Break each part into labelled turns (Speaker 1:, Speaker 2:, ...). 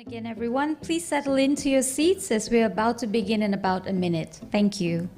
Speaker 1: Again, everyone, please settle into your seats as we're about to begin in about a minute. Thank you.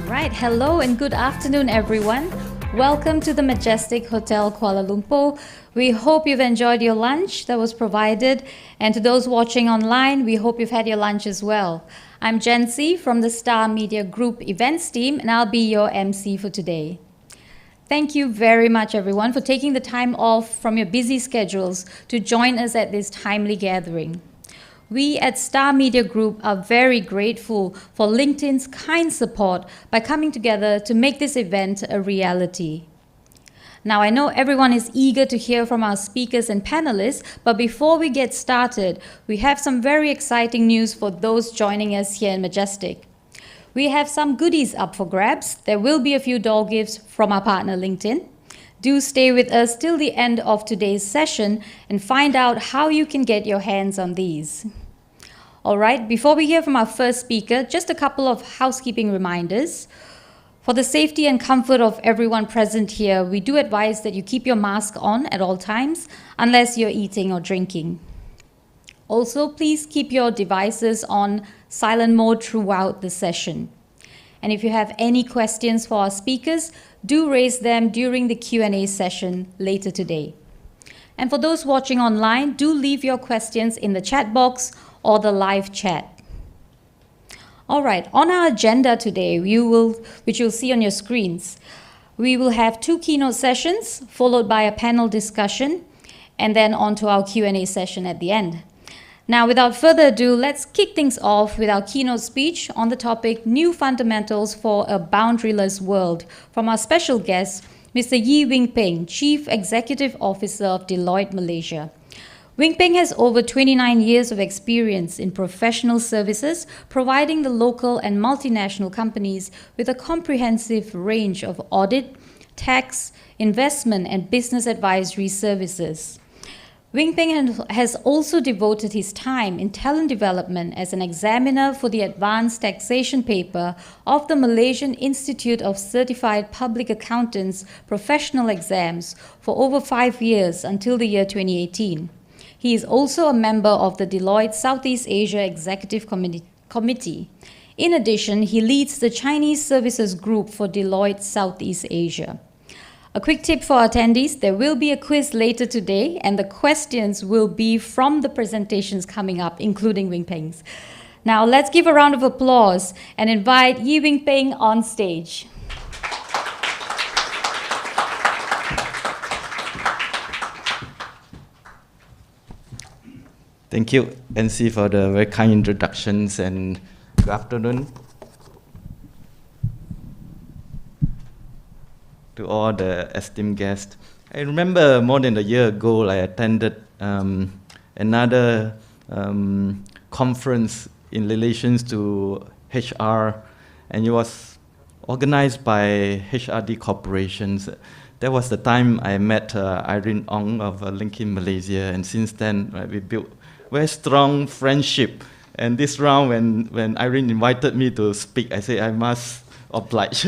Speaker 1: Right, hello and good afternoon, everyone. Welcome to the Majestic Hotel Kuala Lumpur. We hope you've enjoyed your lunch that was provided, and to those watching online, we hope you've had your lunch as well. I'm Jency from the Star Media Group events team, and I'll be your MC for today. Thank you very much, everyone, for taking the time off from your busy schedules to join us at this timely gathering. We at Star Media Group are very grateful for LinkedIn's kind support by coming together to make this event a reality. Now, I know everyone is eager to hear from our speakers and panelists, but before we get started, we have some very exciting news for those joining us here in Majestic. We have some goodies up for grabs. There will be a few doll gifts from our partner LinkedIn. Do stay with us till the end of today's session and find out how you can get your hands on these. All right, before we hear from our first speaker, just a couple of housekeeping reminders. For the safety and comfort of everyone present here, we do advise that you keep your mask on at all times, unless you're eating or drinking. Also, please keep your devices on silent mode throughout the session. And if you have any questions for our speakers, do raise them during the Q&A session later today. And for those watching online, do leave your questions in the chat box or the live chat. All right, on our agenda today, which you'll see on your screens, we will have 2 keynote sessions followed by a panel discussion and then on to our Q&A session at the end. Now, without further ado, let's kick things off with our keynote speech on the topic New Fundamentals for a Boundaryless World from our special guest, Mr. Yi Wing Peng, Chief Executive Officer of Deloitte, Malaysia. Wing Peng has over 29 years of experience in professional services, providing the local and multinational companies with a comprehensive range of audit, tax, investment, and business advisory services. Wing Peng has also devoted his time in talent development as an examiner for the advanced taxation paper of the Malaysian Institute of Certified Public Accountants professional exams for over 5 years until the year 2018. He is also a member of the Deloitte Southeast Asia Executive Committee. In addition, he leads the Chinese Services Group for Deloitte Southeast Asia. A quick tip for attendees, there will be a quiz later today, and the questions will be from the presentations coming up, including Wing Peng's. Now let's give a round of applause and invite Yi Wing Peng on stage.
Speaker 2: Thank you, NC, for the very kind introductions, and good afternoon to all the esteemed guests. I remember more than a year ago, I attended another conference in relations to HR, and it was organized by HRD Corporations. That was the time I met Irene Ong of LinkedIn Malaysia, and since then we built very strong friendship. And this round, when Irene invited me to speak, I said I must oblige.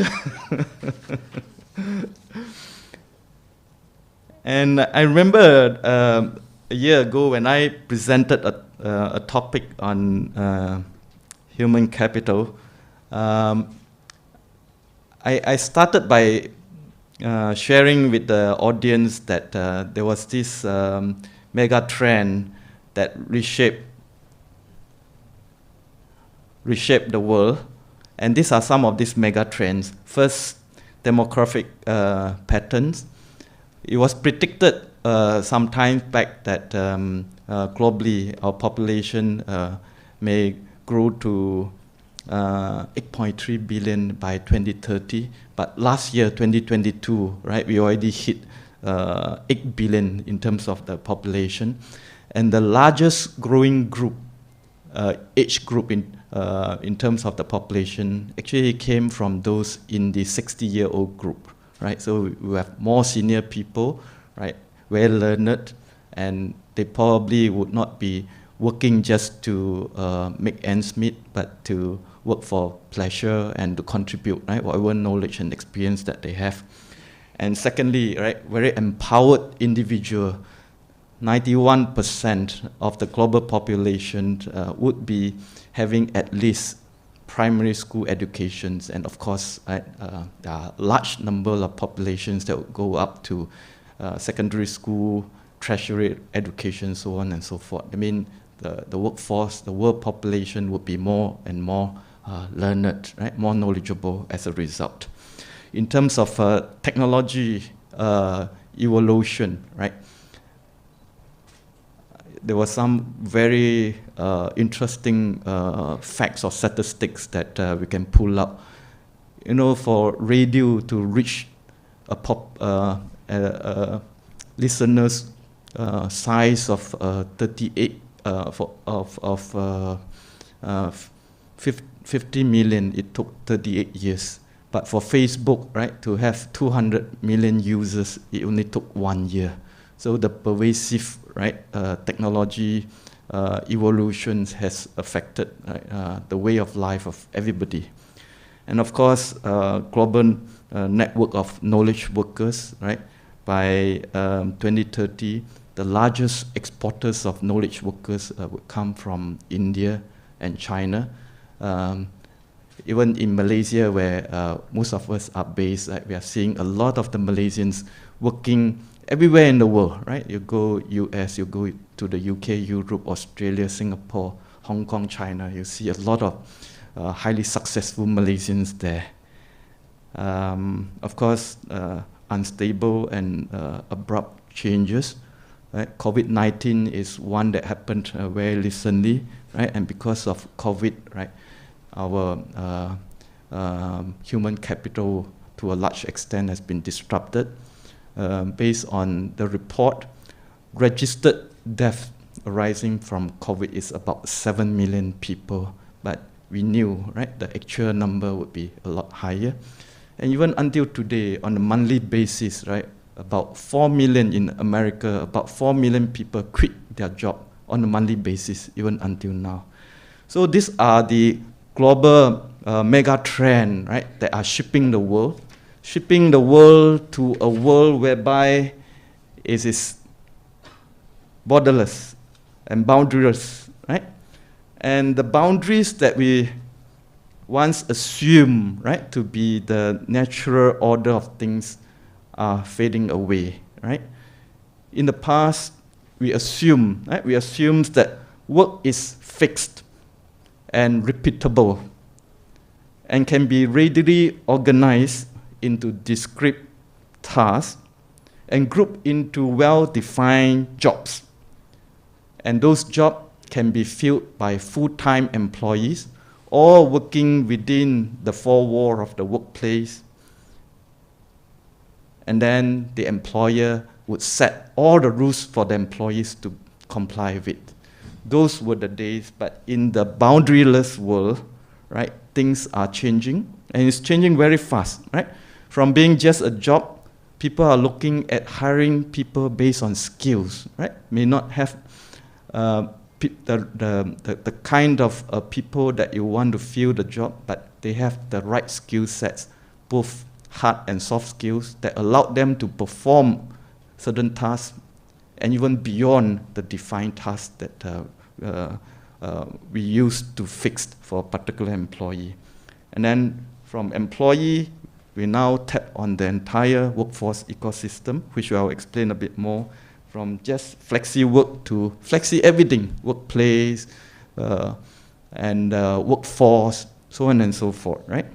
Speaker 2: And I remember a year ago when I presented a topic on human capital, I started by sharing with the audience that there was this mega trend that reshaped the world. And these are some of these mega trends. First, demographic patterns. It was predicted some time back that globally our population may grow to 8.3 billion by 2030. But last year, 2022, right, we already hit 8 billion in terms of the population. And the largest growing group, age group in terms of the population, actually came from those in the 60-year-old group, right? So we have more senior people, right, well learned, and they probably would not be working just to make ends meet, but to work for pleasure and to contribute, right, whatever knowledge and experience that they have. And secondly, right, very empowered individual. 91% of the global population would be having at least primary school educations, and of course, there are a large number of populations that would go up to secondary school, tertiary education, so on and so forth. I mean, the workforce, the world population would be more and more learned, right, more knowledgeable as a result. In terms of technology evolution, right, there were some very interesting facts or statistics that we can pull up. You know, for radio to reach a listeners size of 38 50 million, it took 38 years. But for Facebook, right, to have 200 million users, it only took 1 year. So the pervasive, right, technology evolutions has affected the way of life of everybody. And of course, global network of knowledge workers, right? By 2030, the largest exporters of knowledge workers would come from India and China. Even in Malaysia, where most of us are based, we are seeing a lot of the Malaysians working everywhere in the world, right? You go US, you go to the UK, Europe, Australia, Singapore, Hong Kong, China, you see a lot of highly successful Malaysians there. Of course, unstable and abrupt changes. Right? COVID-19 is one that happened very recently, right? And because of COVID, right, our human capital to a large extent has been disrupted. Based on the report, registered death arising from COVID is about 7 million people, but we knew, right, the actual number would be a lot higher. And even until today, on a monthly basis, right, about 4 million in America, about 4 million people quit their job on a monthly basis, even until now. So these are the global mega trend, right, that are shaping the world to a world whereby it is borderless and boundaryless, right? And the boundaries that we once assumed, right, to be the natural order of things are fading away, right? In the past, we assume, right, that work is fixed and repeatable and can be readily organized into discrete tasks and grouped into well-defined jobs. And those jobs can be filled by full-time employees or working within the four walls of the workplace. And then the employer would set all the rules for the employees to comply with. Those were the days, but in the boundaryless world, right, things are changing, and it's changing very fast, right? From being just a job, people are looking at hiring people based on skills, right? May not have the kind of people that you want to fill the job, but they have the right skill sets, both hard and soft skills, that allow them to perform certain tasks and even beyond the defined tasks that we used to fix for a particular employee. And then from employee, we now tap on the entire workforce ecosystem, which I'll explain a bit more, from just flexi work to flexi everything, workplace and workforce, so on and so forth, right?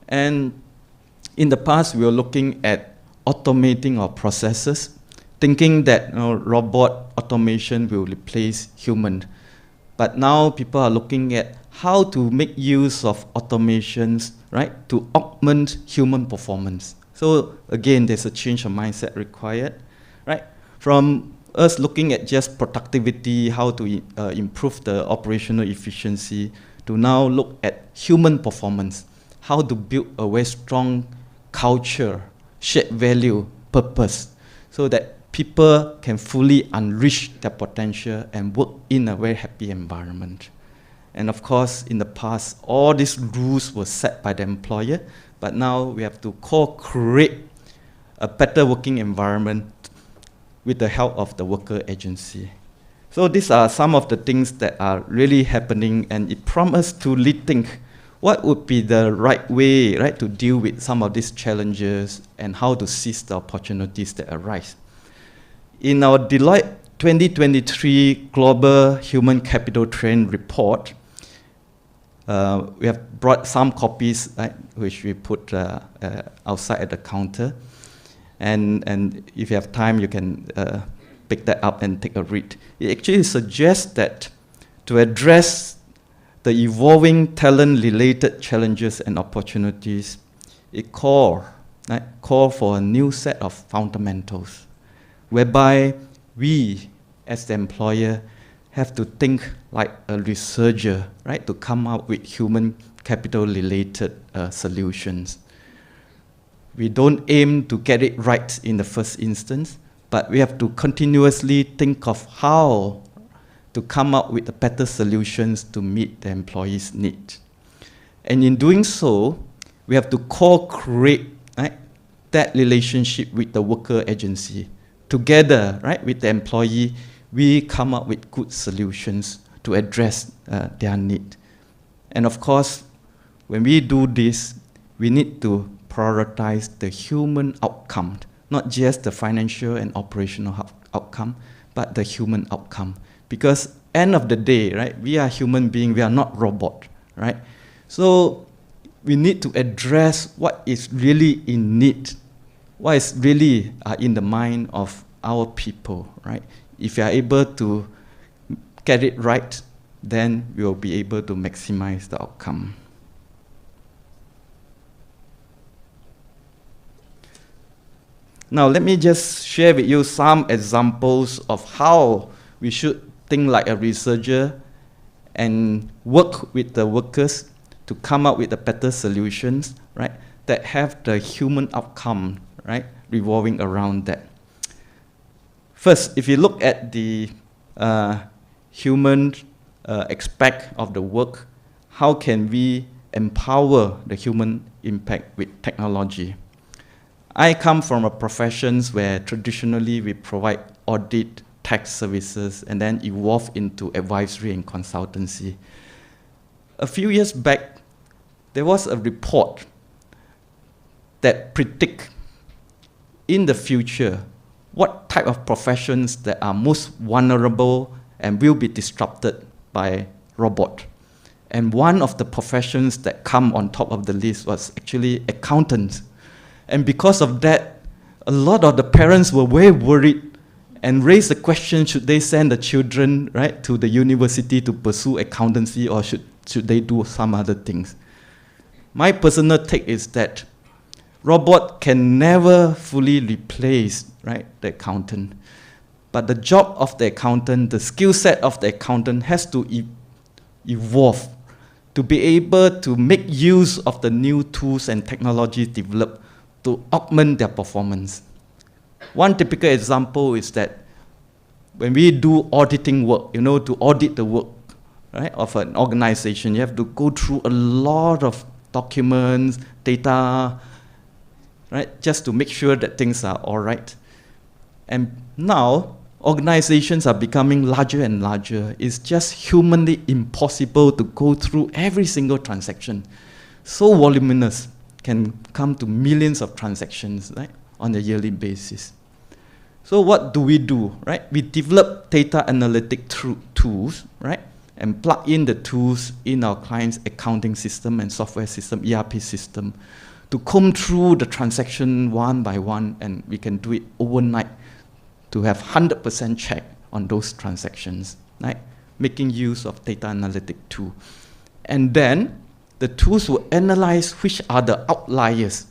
Speaker 2: And in the past, we were looking at automating our processes, thinking that robot automation will replace human. But now people are looking at how to make use of automations, right, to augment human performance. So again, there's a change of mindset required, right? From us looking at just productivity, how to improve the operational efficiency, to now look at human performance, how to build a very strong culture, shared value, purpose, so that people can fully unleash their potential and work in a very happy environment. And of course, in the past, all these rules were set by the employer, but now we have to co-create a better working environment with the help of the worker agency. So these are some of the things that are really happening, and it promises to rethink what would be the right way, right, to deal with some of these challenges and how to seize the opportunities that arise. In our Deloitte 2023 Global Human Capital Trend Report, we have brought some copies, right, which we put outside at the counter. And if you have time, you can pick that up and take a read. It actually suggests that to address the evolving talent-related challenges and opportunities, it call for a new set of fundamentals, whereby we, as the employer, have to think like a researcher, right, to come up with human capital-related solutions. We don't aim to get it right in the first instance, but we have to continuously think of how to come up with the better solutions to meet the employee's need. And in doing so, we have to co-create, right, that relationship with the worker agency. Together, right, with the employee, we come up with good solutions to address their need. And of course, when we do this, we need to prioritize the human outcome, not just the financial and operational outcome, but the human outcome. Because end of the day, right, we are human beings, we are not robot, right? So we need to address what is really in need, what is really in the mind of our people, right? If you are able to get it right, then we will be able to maximize the outcome. Now, let me just share with you some examples of how we should think like a researcher and work with the workers to come up with the better solutions, right, that have the human outcome, right, revolving around that. First, if you look at the human aspect of the work, how can we empower the human impact with technology? I come from a profession where traditionally we provide audit, tax services, and then evolved into advisory and consultancy. A few years back, there was a report that predict in the future what type of professions that are most vulnerable and will be disrupted by robot. And one of the professions that come on top of the list was actually accountants. And because of that, a lot of the parents were very worried and raised the question, should they send the children, right, to the university to pursue accountancy, or should they do some other things? My personal take is that robot can never fully replace, right, the accountant. But the job of the accountant, the skill set of the accountant has to evolve to be able to make use of the new tools and technologies developed to augment their performance. One typical example is that when we do auditing work, to audit the work, right, of an organization, you have to go through a lot of documents, data, right, just to make sure that things are all right. And now, organizations are becoming larger and larger. It's just humanly impossible to go through every single transaction. So voluminous, can come to millions of transactions, right, on a yearly basis. So what do? Right? We develop data analytic tools, right, and plug in the tools in our client's accounting system and software system, ERP system, to comb through the transaction one by one, and we can do it overnight to have 100% check on those transactions, right? Making use of data analytic tool. And then the tools will analyze which are the outliers.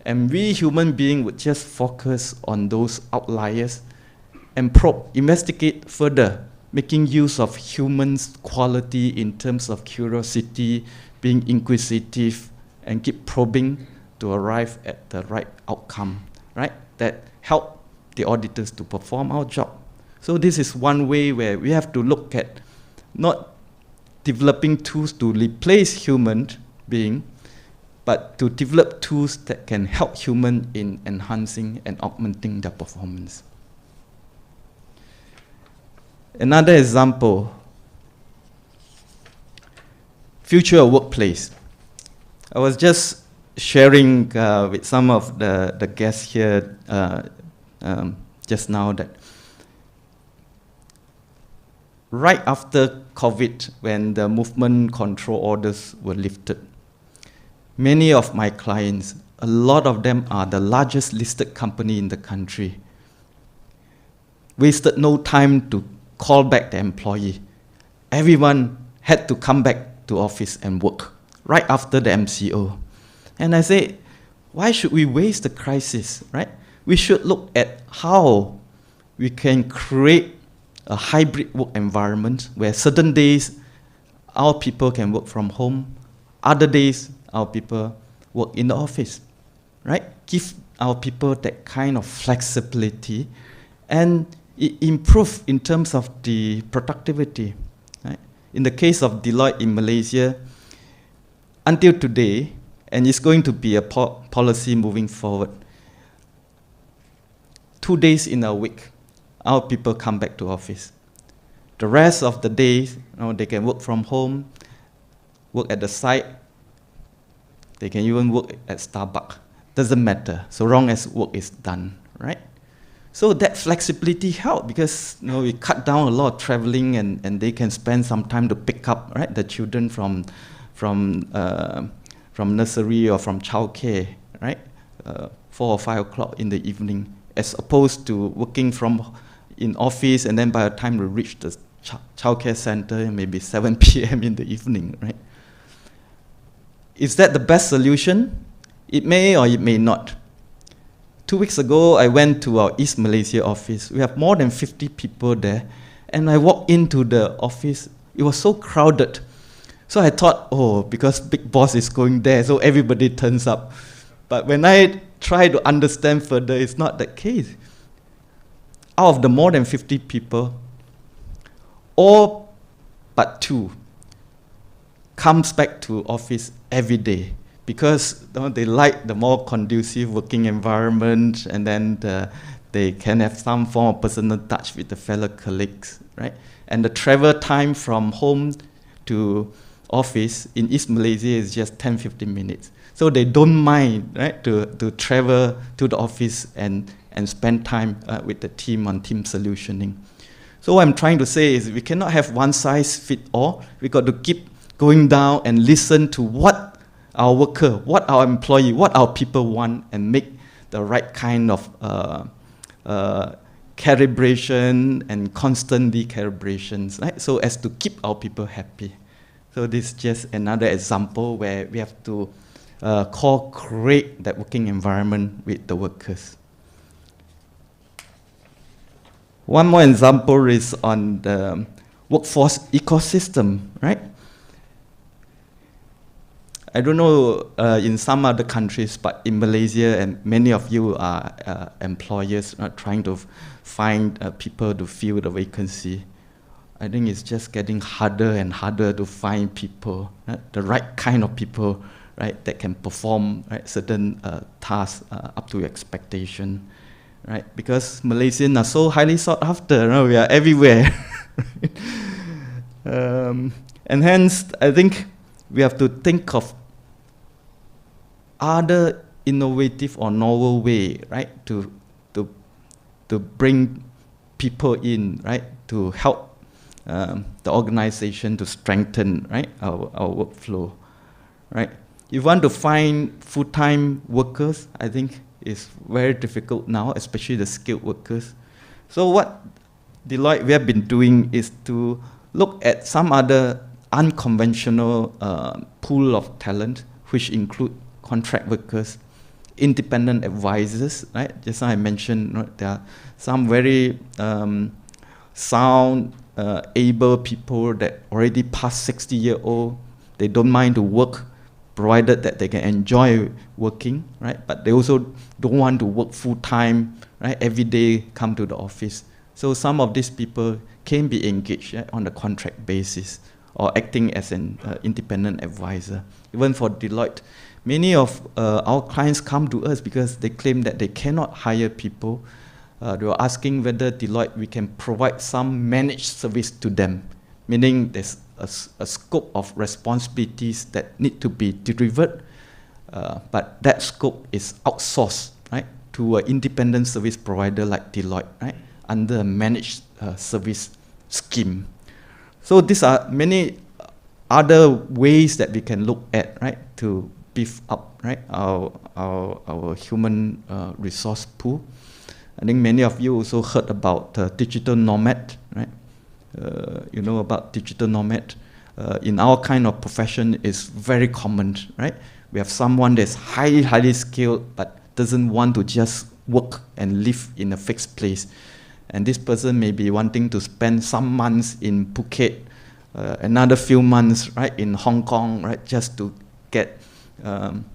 Speaker 2: And we human beings would just focus on those outliers and probe, investigate further, making use of humans' quality in terms of curiosity, being inquisitive, and keep probing to arrive at the right outcome, right? That help the auditors to perform our job. So this is one way where we have to look at not developing tools to replace human being, but to develop tools that can help human in enhancing and augmenting their performance. Another example, future workplace. I was just sharing with some of the guests here just now that right after COVID, when the movement control orders were lifted, many of my clients, a lot of them are the largest listed company in the country, wasted no time to call back the employee. Everyone had to come back to office and work right after the MCO. And I say, why should we waste the crisis, right? We should look at how we can create a hybrid work environment where certain days our people can work from home, other days our people work in the office, right? Give our people that kind of flexibility, and it improves in terms of the productivity, right? In the case of Deloitte in Malaysia, until today, and it's going to be a policy moving forward, 2 days in a week, our people come back to office. The rest of the days, they can work from home, work at the site. They can even work at Starbucks. Doesn't matter, so long as work is done, right? So that flexibility helps because we cut down a lot of traveling, and they can spend some time to pick up, right, the children from nursery or from childcare, right, 4 or 5 o'clock in the evening, as opposed to working in office, and then by the time we reach the childcare center, maybe 7 p.m. in the evening, right? Is that the best solution? It may or it may not. 2 weeks ago, I went to our East Malaysia office. We have more than 50 people there, and I walked into the office. It was so crowded. So I thought, because Big Boss is going there, so everybody turns up. But when I try to understand further, it's not the case. Out of the more than 50 people, all but 2 comes back to office every day because they like the more conducive working environment, and then They can have some form of personal touch with the fellow colleagues, right? And the travel time from home to office in East Malaysia is just 10-15 minutes. So they don't mind, right, to travel to the office and spend time with the team on team solutioning. So what I'm trying to say is we cannot have one size fit all. We got to keep going down and listen to what our worker, what our employee, what our people want, and make the right kind of calibration and constant recalibrations, right? So as to keep our people happy. So this is just another example where we have to co-create that working environment with the workers. One more example is on the workforce ecosystem, right? I don't know in some other countries, but in Malaysia, and many of you are employers trying to find people to fill the vacancy. I think it's just getting harder and harder to find people, right? The right kind of people, right, that can perform, right, certain tasks up to expectation, right? Because Malaysians are so highly sought after, right? We are everywhere. And hence, I think we have to think of other innovative or novel way, right, to bring people in, right, to help the organization to strengthen, right, our workflow, right. If you want to find full-time workers, I think it's very difficult now, especially the skilled workers. So what Deloitte we have been doing is to look at some other unconventional pool of talent, which include contract workers, independent advisors, right? Just like I mentioned, right, there are some very sound, able people that already past 60-year-old. They don't mind to work, provided that they can enjoy working, right? But they also don't want to work full-time, right? Every day come to the office. So some of these people can be engaged, right, on a contract basis or acting as an independent advisor. Even for Deloitte, many of our clients come to us because they claim that they cannot hire people. They were asking whether Deloitte, we can provide some managed service to them, meaning there's a scope of responsibilities that need to be delivered, but that scope is outsourced, right, to an independent service provider like Deloitte, right, under a managed service scheme. So these are many other ways that we can look at, right, to beef up, right, our human resource pool. I think many of you also heard about digital nomad, right? You know about digital nomad. In our kind of profession, is very common, right? We have someone that's highly skilled but doesn't want to just work and live in a fixed place. And this person may be wanting to spend some months in Phuket, another few months, right, in Hong Kong, right, just to get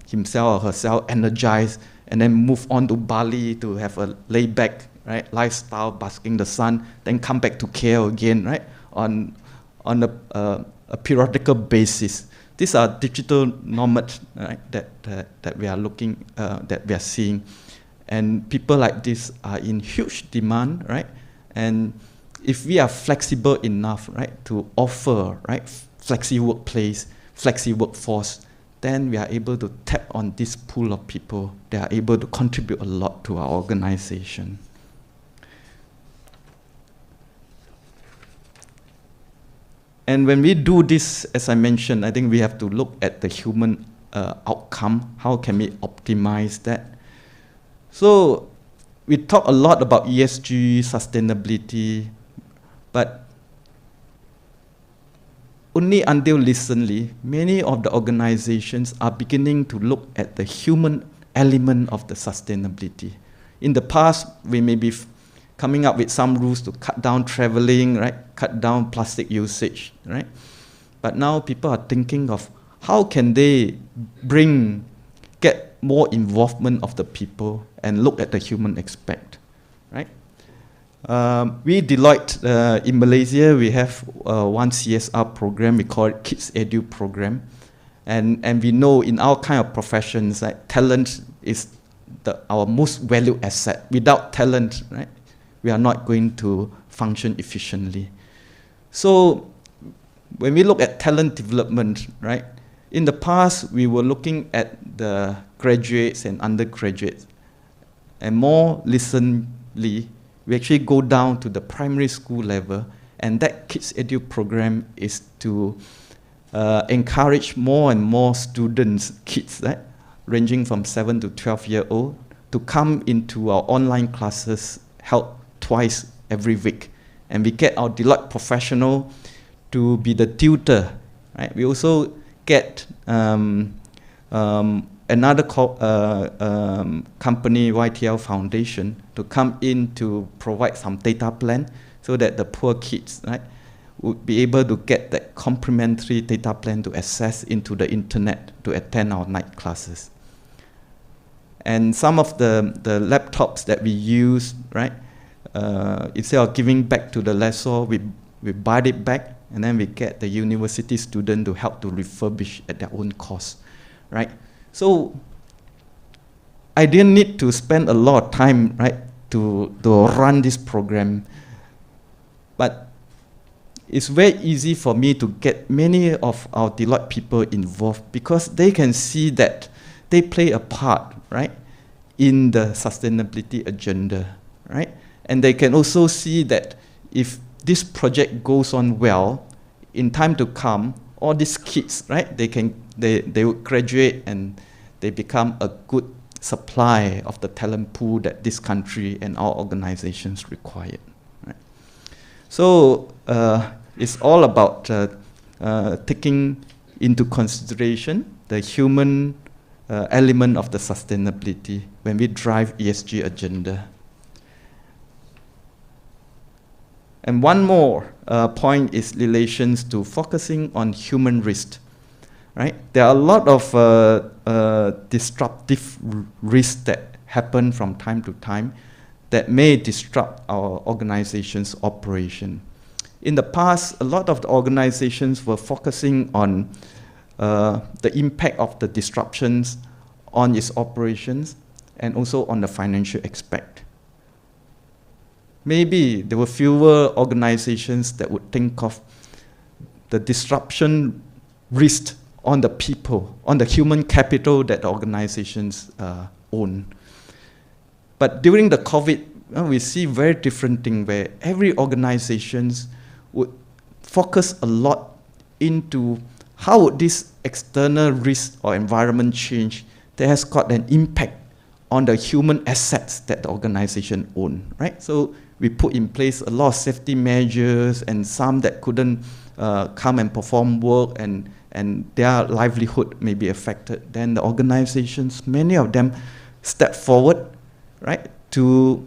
Speaker 2: himself or herself energized, and then move on to Bali to have a laid-back, right, lifestyle, basking the sun, then come back to KL again, right, on a periodical basis. These are digital nomads, right, that we are looking, that we are seeing, and people like this are in huge demand, right, and if we are flexible enough, right, to offer, right, flexi workplace, flexi workforce, then we are able to tap on this pool of people. They are able to contribute a lot to our organization. And when we do this, as I mentioned, I think we have to look at the human outcome. How can we optimize that? So we talk a lot about ESG, sustainability, but only until recently, many of the organizations are beginning to look at the human element of the sustainability. In the past, we may be coming up with some rules to cut down traveling, right? Cut down plastic usage, right? But now people are thinking of how can they get more involvement of the people and look at the human aspect, right? We Deloitte in Malaysia, we have one CSR program, we call it Kids Edu program. And we know in our kind of professions, like talent is our most valued asset. Without talent, right, we are not going to function efficiently. So when we look at talent development, right, in the past we were looking at the graduates and undergraduates, and more recently we actually go down to the primary school level, and that Kids Edu program is to encourage more and more students, kids, right, ranging from 7 to 12-year-old, to come into our online classes held twice every week. And we get our Deloitte professional to be the tutor, right? We also get another company, YTL Foundation, to come in to provide some data plan so that the poor kids, right, would be able to get that complimentary data plan to access into the internet to attend our night classes. And some of the laptops that we use, right, instead of giving back to the lessor, we buy it back, and then we get the university student to help to refurbish at their own cost, right? So I didn't need to spend a lot of time, right, to run this program, but it's very easy for me to get many of our Deloitte people involved because they can see that they play a part, right, in the sustainability agenda, right? And they can also see that if this project goes on well, in time to come, all these kids, right, they will graduate and they become a good supply of the talent pool that this country and our organizations require. Right? So it's all about taking into consideration the human element of the sustainability when we drive ESG agenda. And one more point is relations to focusing on human risk. Right? There are a lot of disruptive risks that happen from time to time that may disrupt our organization's operation. In the past, a lot of the organizations were focusing on the impact of the disruptions on its operations and also on the financial aspect. Maybe there were fewer organizations that would think of the disruption risk on the people, on the human capital that the organizations own. But during the COVID, we see very different thing where every organizations would focus a lot into how would this external risk or environment change that has got an impact on the human assets that the organization own, right? So we put in place a lot of safety measures, and some that couldn't come and perform work, and their livelihood may be affected. Then the organizations, many of them step forward, right, to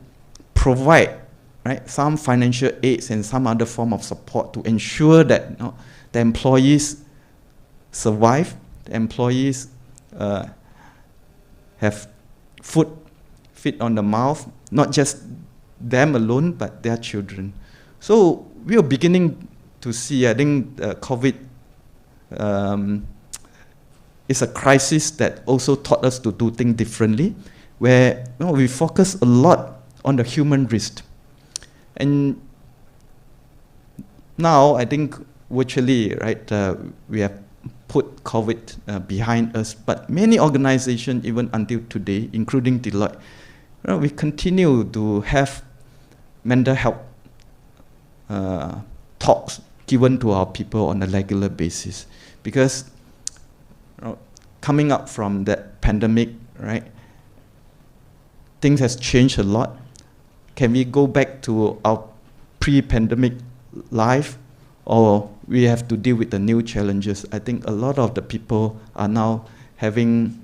Speaker 2: provide, right, some financial aids and some other form of support to ensure that the employees survive, the employees have food fit on the mouth, not just them alone, but their children. So we are beginning to see, I think COVID is a crisis that also taught us to do things differently, where we focus a lot on the human risk. And now I think virtually, right, we have put COVID behind us, but many organizations, even until today, including Deloitte, we continue to have mental health talks given to our people on a regular basis, because coming up from that pandemic, right, things has changed a lot. Can we go back to our pre-pandemic life, or we have to deal with the new challenges? I think a lot of the people are now having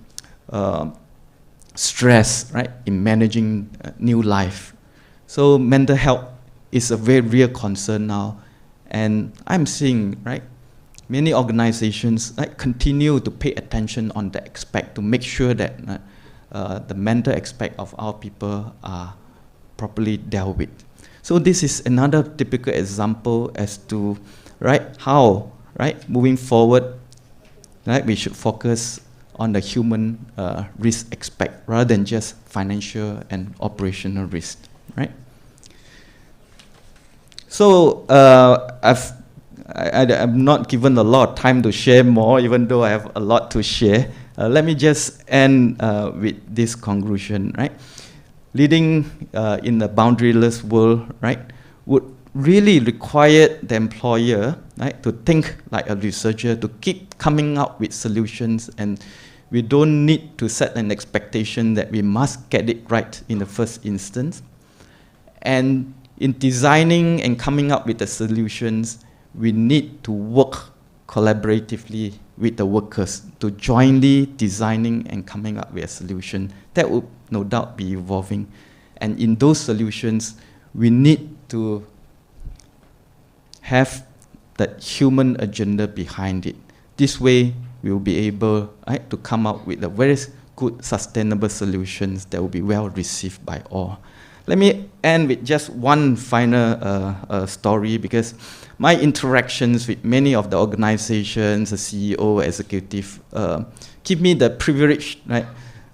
Speaker 2: stress, right, in managing new life. So mental health is a very real concern now, and I'm seeing, right, many organizations, right, continue to pay attention on that aspect to make sure that the mental aspect of our people are properly dealt with. So this is another typical example as to, right, how, right, moving forward, right, we should focus on the human risk aspect rather than just financial and operational risk, right? So I'm not given a lot of time to share more, even though I have a lot to share. Let me just end with this conclusion, right? Leading in the boundaryless world, right, would really require the employer, right, to think like a researcher, to keep coming up with solutions, and we don't need to set an expectation that we must get it right in the first instance. And in designing and coming up with the solutions, we need to work collaboratively with the workers to jointly designing and coming up with a solution. That would no doubt be evolving. And in those solutions, we need to have that human agenda behind it. This way, we will be able, right, to come up with a very good, sustainable solutions that will be well received by all. Let me end with just one final story, because my interactions with many of the organizations, the CEO, executive, give me the privilege, right,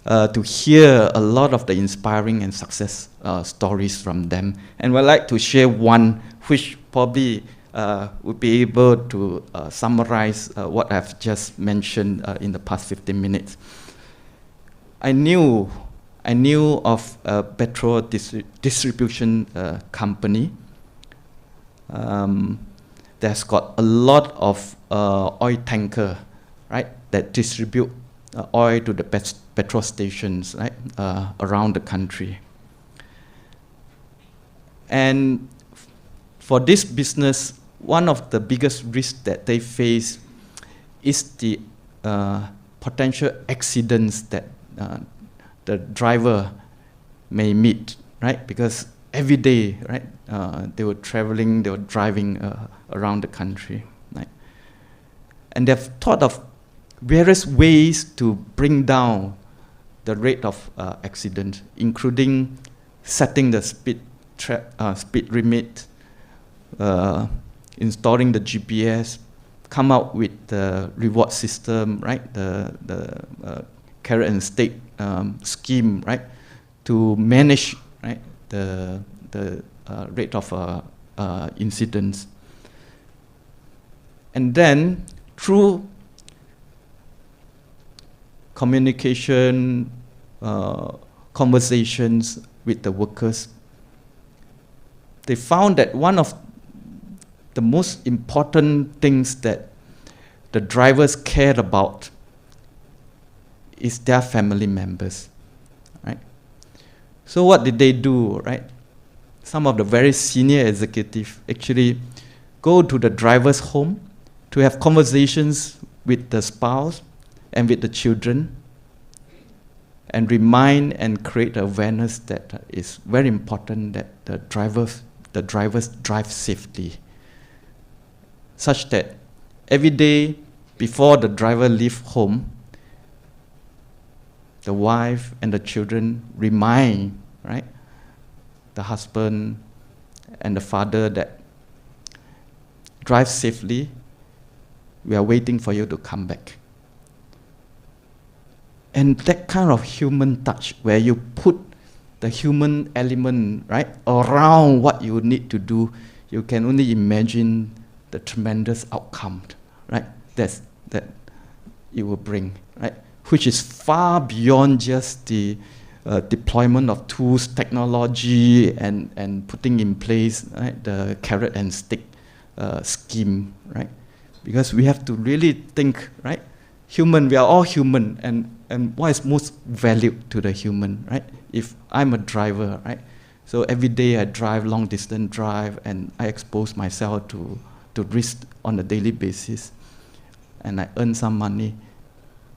Speaker 2: to hear a lot of the inspiring and success stories from them. And I'd like to share one which probably would be able to summarize what I've just mentioned in the past 15 minutes. I knew of a petrol distribution company that's got a lot of oil tanker, right, that distribute oil to the petrol stations, right, around the country. And for this business, one of the biggest risks that they face is the potential accidents that the driver may meet, right? Because every day, right, they were driving around the country, right? And they've thought of various ways to bring down the rate of accident, including setting the speed limit, installing the GPS, come up with the reward system, right? The carrot and stick scheme, right, to manage, right, the rate of incidents. And then through communication, conversations with the workers, they found that one of the most important things that the drivers cared about is their family members, right? So what did they do, right? Some of the very senior executives actually go to the driver's home to have conversations with the spouse and with the children, and remind and create awareness that it's very important that the drivers drive safely, such that every day before the driver leaves home, the wife and the children remind, right, the husband and the father that drive safely, we are waiting for you to come back. And that kind of human touch, where you put the human element, right, around what you need to do, you can only imagine the tremendous outcome, right, that it will bring, right, which is far beyond just the deployment of tools, technology, and putting in place, right, the carrot and stick scheme, right? Because we have to really think, right? Human, we are all human, and what is most valued to the human, right? If I'm a driver, right? So every day I drive long distance drive, and I expose myself to risk on a daily basis, and I earn some money.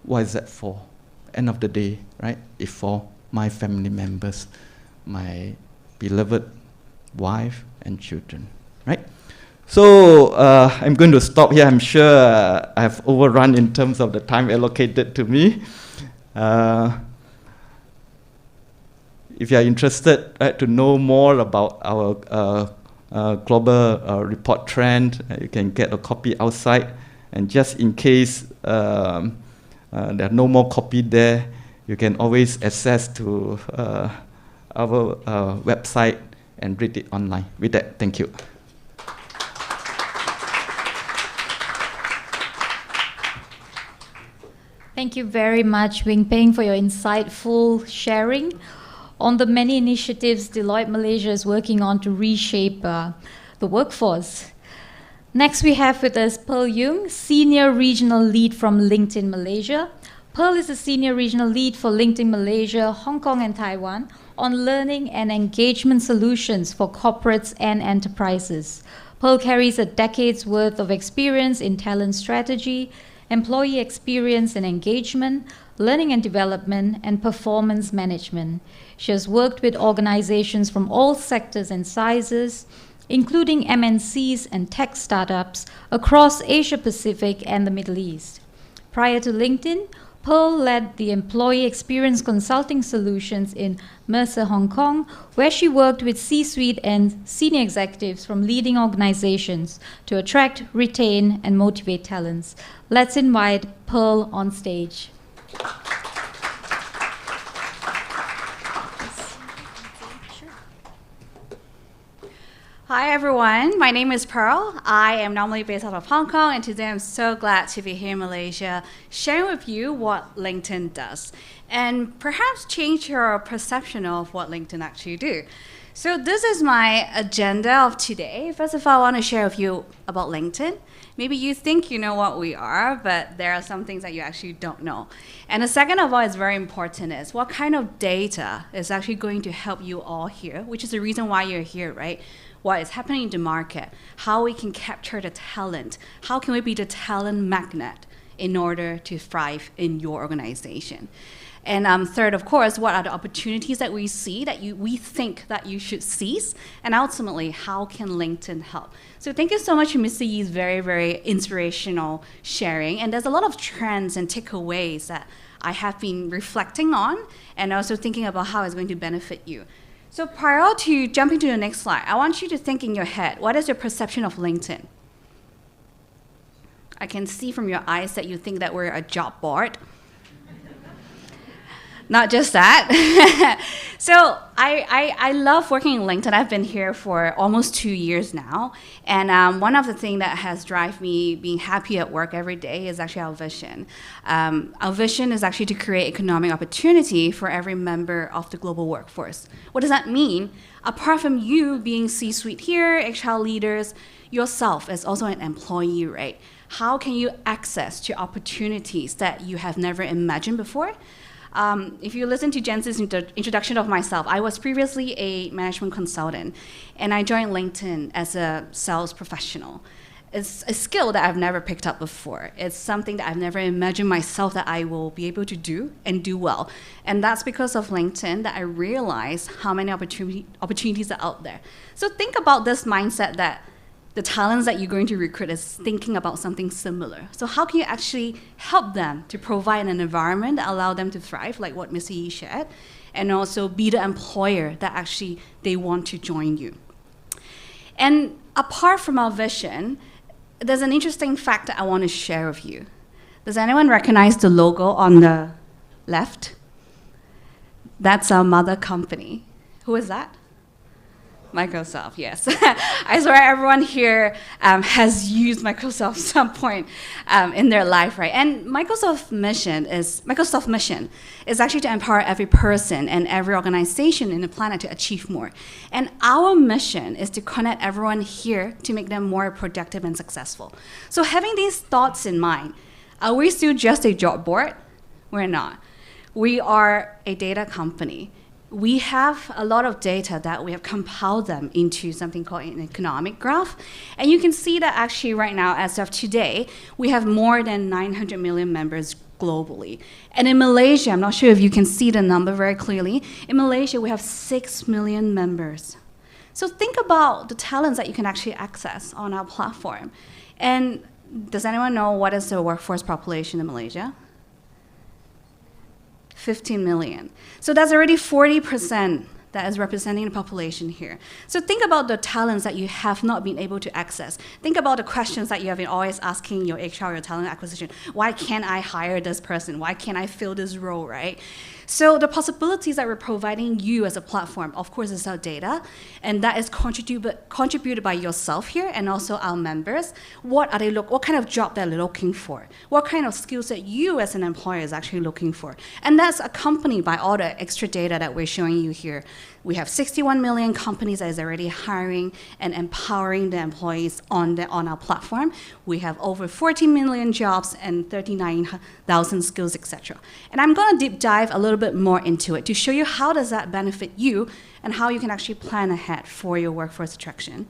Speaker 2: What is that for? End of the day, right? It's for my family members, my beloved wife and children, right? So I'm going to stop here. I'm sure I've overrun in terms of the time allocated to me. If you are interested, right, to know more about our global report trend, you can get a copy outside. And just in case There are no more copy there. You can always access to our website and read it online. With that, thank you.
Speaker 1: Thank you very much, Wing Peng, for your insightful sharing on the many initiatives Deloitte Malaysia is working on to reshape the workforce. Next, we have with us Pearl Yung, Senior Regional Lead from LinkedIn Malaysia. Pearl is the Senior Regional Lead for LinkedIn Malaysia, Hong Kong and Taiwan on learning and engagement solutions for corporates and enterprises. Pearl carries a decade's worth of experience in talent strategy, employee experience and engagement, learning and development, and performance management. She has worked with organizations from all sectors and sizes, including MNCs and tech startups across Asia Pacific and the Middle East. Prior to LinkedIn, Pearl led the employee experience consulting solutions in Mercer, Hong Kong, where she worked with C-suite and senior executives from leading organizations to attract, retain, and motivate talents. Let's invite Pearl on stage.
Speaker 3: Hi everyone, my name is Pearl. I am normally based out of Hong Kong, and today I'm so glad to be here in Malaysia, sharing with you what LinkedIn does, and perhaps change your perception of what LinkedIn actually do. So this is my agenda of today. First of all, I want to share with you about LinkedIn. Maybe you think you know what we are, but there are some things that you actually don't know. And the second of all is very important is what kind of data is actually going to help you all here, which is the reason why you're here, right? What is happening in the market, how we can capture the talent, how can we be the talent magnet in order to thrive in your organization. And third, of course, what are the opportunities that we see that we think that you should seize? And ultimately, how can LinkedIn help? So thank you so much for Mr. Yee's very, very inspirational sharing. And there's a lot of trends and takeaways that I have been reflecting on and also thinking about how it's going to benefit you. So prior to jumping to the next slide, I want you to think in your head, what is your perception of LinkedIn? I can see from your eyes that you think that we're a job board. Not just that. So I love working in LinkedIn. I've been here for almost 2 years now. And one of the things that has driven me being happy at work every day is actually our vision. Our vision is actually to create economic opportunity for every member of the global workforce. What does that mean? Apart from you being C-suite here, HR leaders, yourself as also an employee, right? How can you access to opportunities that you have never imagined before? If you listen to Jensen's introduction of myself, I was previously a management consultant, and I joined LinkedIn as a sales professional. It's a skill that I've never picked up before. It's something that I've never imagined myself that I will be able to do and do well. And that's because of LinkedIn that I realized how many opportunities are out there. So think about this mindset that the talents that you're going to recruit is thinking about something similar. So how can you actually help them to provide an environment that allow them to thrive, like what Mr. Yee shared, and also be the employer that actually they want to join you. And apart from our vision, there's an interesting fact that I want to share with you. Does anyone recognize the logo on the left? That's our mother company. Who is that? Microsoft, yes. I swear everyone here has used Microsoft at some point in their life, right? And Microsoft's mission is actually to empower every person and every organization in the planet to achieve more. And our mission is to connect everyone here to make them more productive and successful. So having these thoughts in mind, are we still just a job board? We're not. We are a data company. We have a lot of data that we have compiled them into something called an economic graph. And you can see that actually right now, as of today, we have more than 900 million members globally. And in Malaysia, I'm not sure if you can see the number very clearly, in Malaysia we have 6 million members. So think about the talents that you can actually access on our platform. And does anyone know what is the workforce population in Malaysia? 15 million. So that's already 40% that is representing the population here. So think about the talents that you have not been able to access. Think about the questions that you have been always asking your HR, your talent acquisition. Why can't I hire this person? Why can't I fill this role, right? So the possibilities that we're providing you as a platform, of course, is our data, and that is contributed by yourself here and also our members. What kind of job they're looking for? What kind of skills that you as an employer is actually looking for? And that's accompanied by all the extra data that we're showing you here. We have 61 million companies that is already hiring and empowering the employees on our platform. We have over 40 million jobs and 39,000 skills, etc. And I'm going to deep dive a little bit more into it to show you how does that benefit you and how you can actually plan ahead for your workforce attraction.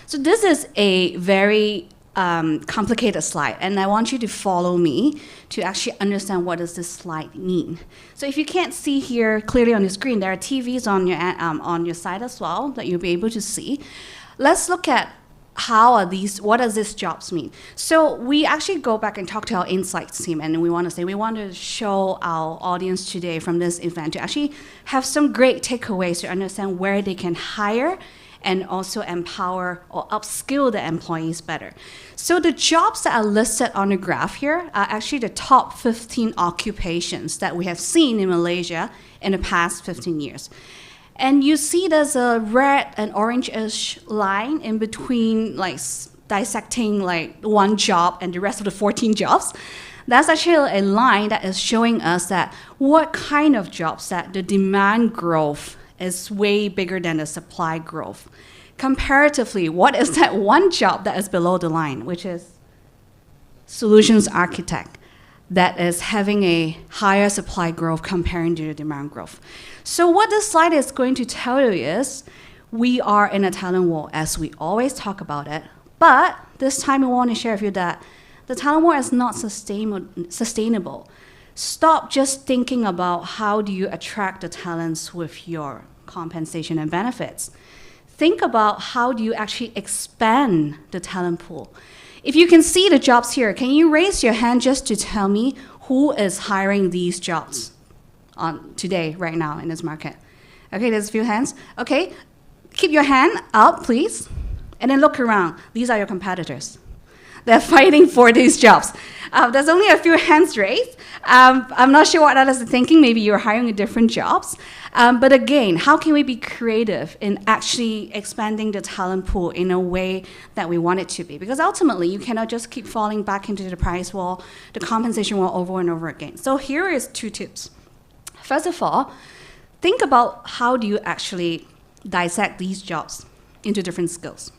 Speaker 3: So this is a very complicated slide, and I want you to follow me to actually understand what does this slide mean. So if you can't see here clearly on the screen, there are TVs on your side as well that you'll be able to see. Let's look at what does these jobs mean? So we actually go back and talk to our insights team, and we want to show our audience today from this event to actually have some great takeaways to understand where they can hire and also empower or upskill the employees better. So the jobs that are listed on the graph here are actually the top 15 occupations that we have seen in Malaysia in the past 15 years. And you see there's a red and orange-ish line in between, like dissecting like one job and the rest of the 14 jobs. That's actually a line that is showing us that what kind of jobs that the demand growth is way bigger than the supply growth. Comparatively, what is that one job that is below the line, which is solutions architect, that is having a higher supply growth comparing to the demand growth. So what this slide is going to tell you is we are in a talent war, as we always talk about it, but this time we want to share with you that the talent war is not sustainable. Stop just thinking about how do you attract the talents with your compensation and benefits. Think about how do you actually expand the talent pool. If you can see the jobs here, can you raise your hand just to tell me who is hiring these jobs on today, right now in this market? Okay, there's a few hands. Okay, keep your hand up, please, and then look around. These are your competitors. They're fighting for these jobs. There's only a few hands raised. I'm not sure what others are thinking. Maybe you're hiring in different jobs. But again, how can we be creative in actually expanding the talent pool in a way that we want it to be? Because ultimately, you cannot just keep falling back into the price wall, the compensation wall over and over again. So here is 2 tips. First of all, think about how do you actually dissect these jobs into different skills.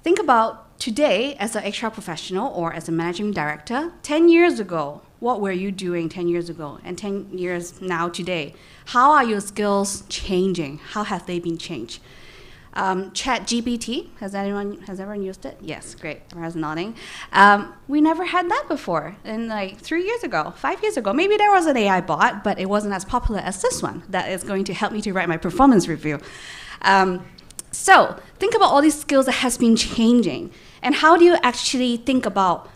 Speaker 3: Think about today, as an HR professional or as a managing director, 10 years ago, what were you doing 10 years ago? And 10 years now today, how are your skills changing? How have they been changed? ChatGPT, has everyone used it? Yes, great, everyone's nodding. We never had that before, and like 3 years ago, 5 years ago, maybe there was an AI bot, but it wasn't as popular as this one that is going to help me to write my performance review. So think about all these skills that has been changing. And how do you actually think about,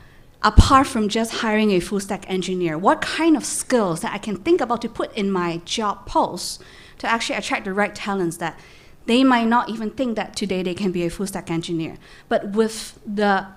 Speaker 3: apart from just hiring a full stack engineer, what kind of skills that I can think about to put in my job post to actually attract the right talents that they might not even think that today they can be a full stack engineer. But with the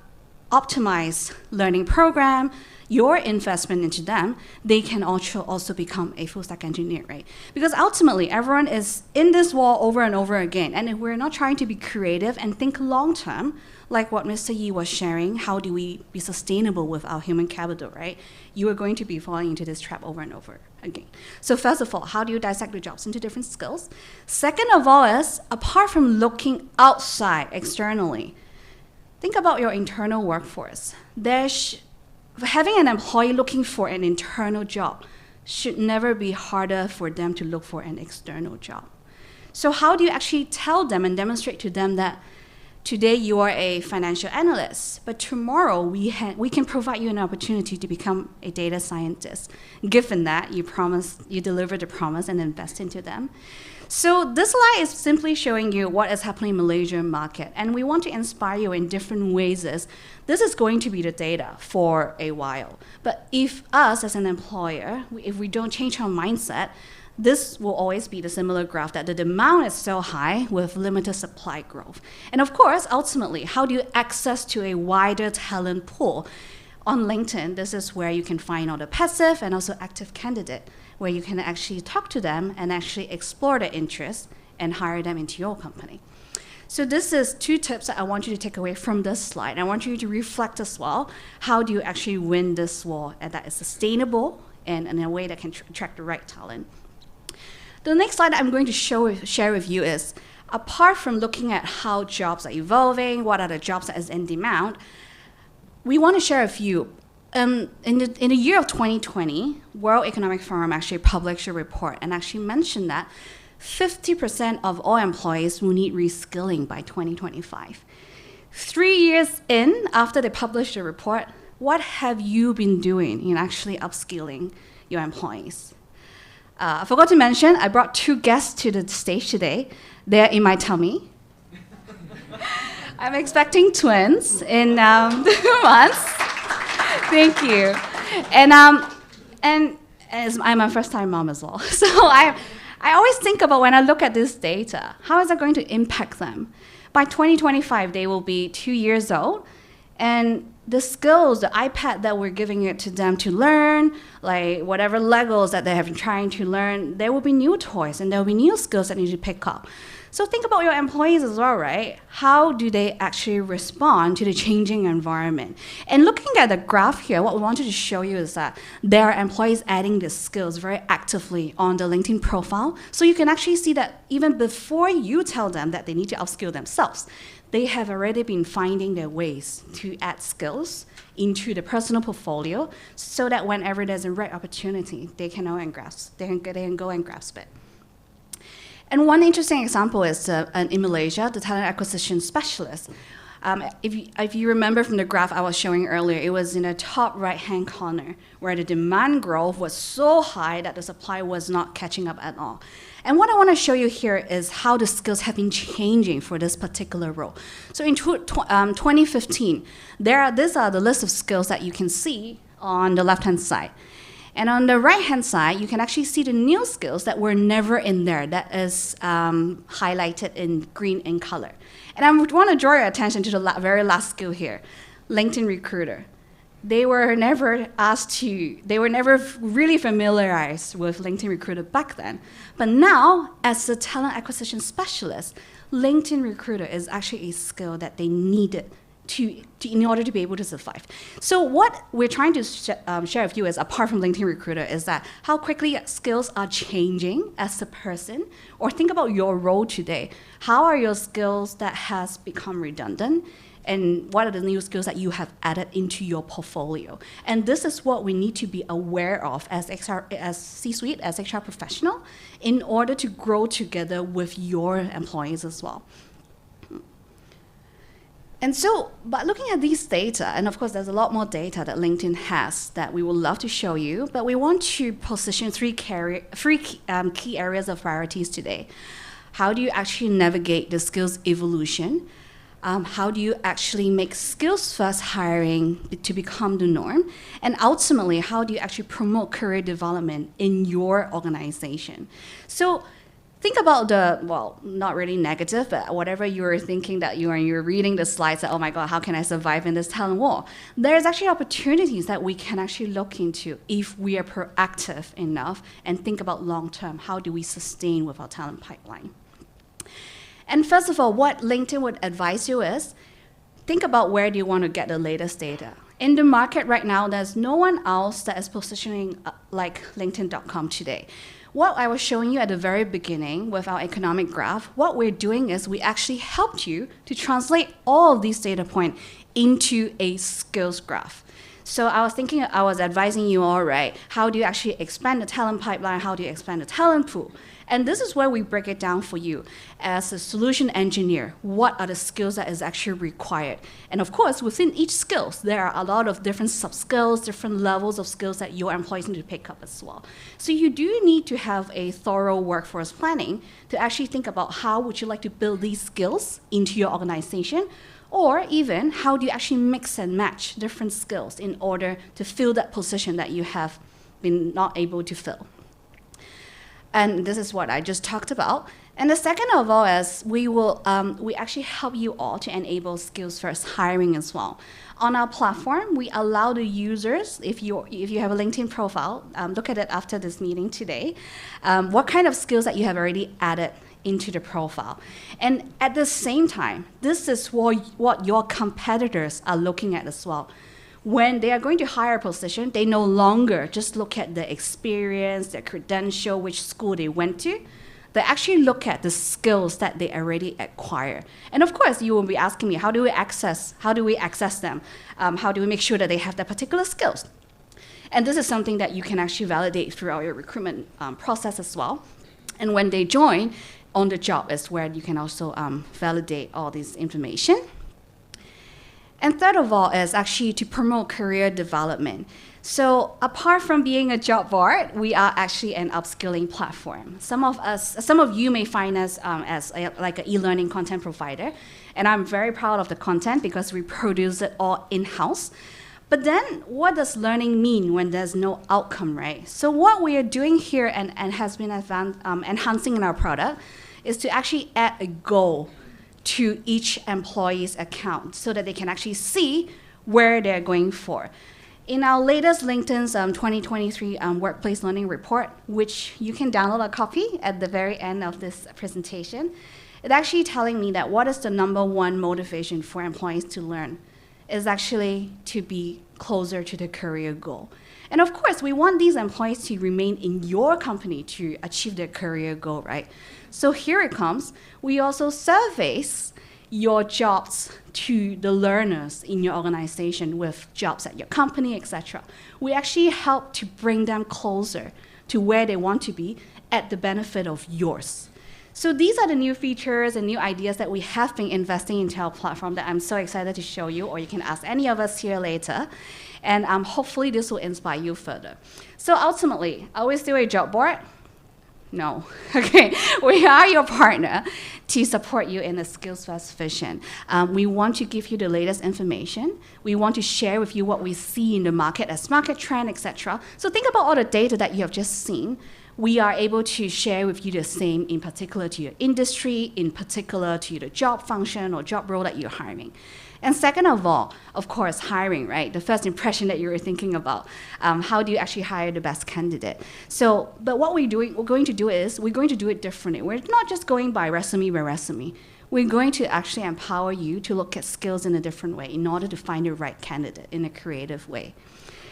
Speaker 3: optimized learning program, your investment into them, they can also become a full stack engineer, right? Because ultimately, everyone is in this wall over and over again. And if we're not trying to be creative and think long term, like what Mr. Yee was sharing, how do we be sustainable with our human capital, right? You are going to be falling into this trap over and over again. So first of all, how do you dissect the jobs into different skills? Second of all is, apart from looking outside externally, think about your internal workforce. Having an employee looking for an internal job should never be harder for them to look for an external job. So how do you actually tell them and demonstrate to them that today you are a financial analyst, but tomorrow we can provide you an opportunity to become a data scientist, given that you deliver the promise and invest into them? So this slide is simply showing you what is happening in the Malaysian market, and we want to inspire you in different ways. This is going to be the data for a while. But if us as an employer, if we don't change our mindset, this will always be the similar graph that the demand is so high with limited supply growth. And of course, ultimately, how do you access to a wider talent pool? On LinkedIn, this is where you can find all the passive and also active candidate, where you can actually talk to them and actually explore their interests and hire them into your company. So this is 2 tips that I want you to take away from this slide. I want you to reflect as well, how do you actually win this war and that is sustainable and in a way that can attract the right talent. The next slide I'm going to share with you is, apart from looking at how jobs are evolving, what are the jobs that is in demand, we want to share a few. In the year of 2020, World Economic Forum actually published a report and actually mentioned that 50% of all employees will need reskilling by 2025. 3 years in, after they published the report, what have you been doing in actually upskilling your employees? I forgot to mention, I brought 2 guests to the stage today. They're in my tummy. I'm expecting twins in 2 months. Thank you. And I'm a first-time mom as well. So I always think about, when I look at this data, how is that going to impact them? By 2025, they will be 2 years old, and the skills, the iPad that we're giving it to them to learn, like whatever Legos that they have been trying to learn, there will be new toys and there will be new skills that need to pick up. So think about your employees as well, right? How do they actually respond to the changing environment? And looking at the graph here, what we wanted to show you is that there are employees adding the skills very actively on the LinkedIn profile. So you can actually see that even before you tell them that they need to upskill themselves, they have already been finding their ways to add skills into the personal portfolio so that whenever there's a right opportunity, they can go and grasp it. And one interesting example is in Malaysia, the talent acquisition specialist. If you remember from the graph I was showing earlier, it was in the top right-hand corner where the demand growth was so high that the supply was not catching up at all. And what I want to show you here is how the skills have been changing for this particular role. So in 2015, these are the list of skills that you can see on the left-hand side. And on the right-hand side, you can actually see the new skills that were never in there, that is highlighted in green in color. And I want to draw your attention to the very last skill here, LinkedIn Recruiter. They were never really familiarized with LinkedIn Recruiter back then. But now, as a talent acquisition specialist, LinkedIn Recruiter is actually a skill that they needed in order to be able to survive. So what we're trying to share with you is, apart from LinkedIn Recruiter, is that how quickly skills are changing as a person, or think about your role today. How are your skills that has become redundant? And what are the new skills that you have added into your portfolio? And this is what we need to be aware of as C-suite, as HR professional, in order to grow together with your employees as well. And so, by looking at these data, and of course there's a lot more data that LinkedIn has that we would love to show you, but we want to position three key areas of priorities today. How do you actually navigate the skills evolution? How do you actually make skills-first hiring to become the norm? And ultimately, how do you actually promote career development in your organization? So think about not really negative, but whatever you're thinking that you're reading the slides that, oh my God, how can I survive in this talent war? There's actually opportunities that we can actually look into if we are proactive enough and think about long-term, how do we sustain with our talent pipeline? And first of all, what LinkedIn would advise you is, think about where do you want to get the latest data. In the market right now, there's no one else that is positioning like LinkedIn.com today. What I was showing you at the very beginning with our economic graph, what we're doing is we actually helped you to translate all of these data points into a skills graph. So I was advising you, all right, how do you actually expand the talent pipeline? How do you expand the talent pool? And this is where we break it down for you. As a solution engineer, what are the skills that is actually required? And of course, within each skills, there are a lot of different sub-skills, different levels of skills that your employees need to pick up as well. So you do need to have a thorough workforce planning to actually think about how would you like to build these skills into your organization, or even how do you actually mix and match different skills in order to fill that position that you have been not able to fill. And this is what I just talked about. And the second of all is we actually help you all to enable skills first hiring as well. On our platform, we allow the users, if you have a LinkedIn profile, look at it after this meeting today, what kind of skills that you have already added into the profile. And at the same time, this is what your competitors are looking at as well. When they are going to hire a position, they no longer just look at the experience, their credential, which school they went to. They actually look at the skills that they already acquire. And of course, you will be asking me, how do we access them? How do we make sure that they have that particular skills? And this is something that you can actually validate throughout your recruitment process as well. And when they join, on the job is where you can also validate all this information. And third of all is actually to promote career development. So apart from being a job board, we are actually an upskilling platform. Some of you may find us like an e-learning content provider, and I'm very proud of the content because we produce it all in-house. But then what does learning mean when there's no outcome, right? So what we are doing here and has been enhancing in our product is to actually add a goal to each employee's account so that they can actually see where they're going for. In our latest LinkedIn's 2023 Workplace Learning Report, which you can download a copy at the very end of this presentation, it's actually telling me that what is the number one motivation for employees to learn is actually to be closer to the career goal. And of course, we want these employees to remain in your company to achieve their career goal, right? So here it comes. We also surveys your jobs to the learners in your organization with jobs at your company, etc. We actually help to bring them closer to where they want to be at the benefit of yours. So these are the new features and new ideas that we have been investing into our platform that I'm so excited to show you, or you can ask any of us here later. And hopefully this will inspire you further. So ultimately, are we still a job board? No. Okay, we are your partner to support you in the skills first vision. We want to give you the latest information. We want to share with you what we see in the market as market trend, etc. So think about all the data that you have just seen. We are able to share with you the same in particular to your industry, in particular to the job function or job role that you're hiring. And second of all, of course, hiring, right? The first impression that you were thinking about. How do you actually hire the best candidate? So, but what we're going to do it differently. We're not just going by resume. We're going to actually empower you to look at skills in a different way in order to find the right candidate in a creative way.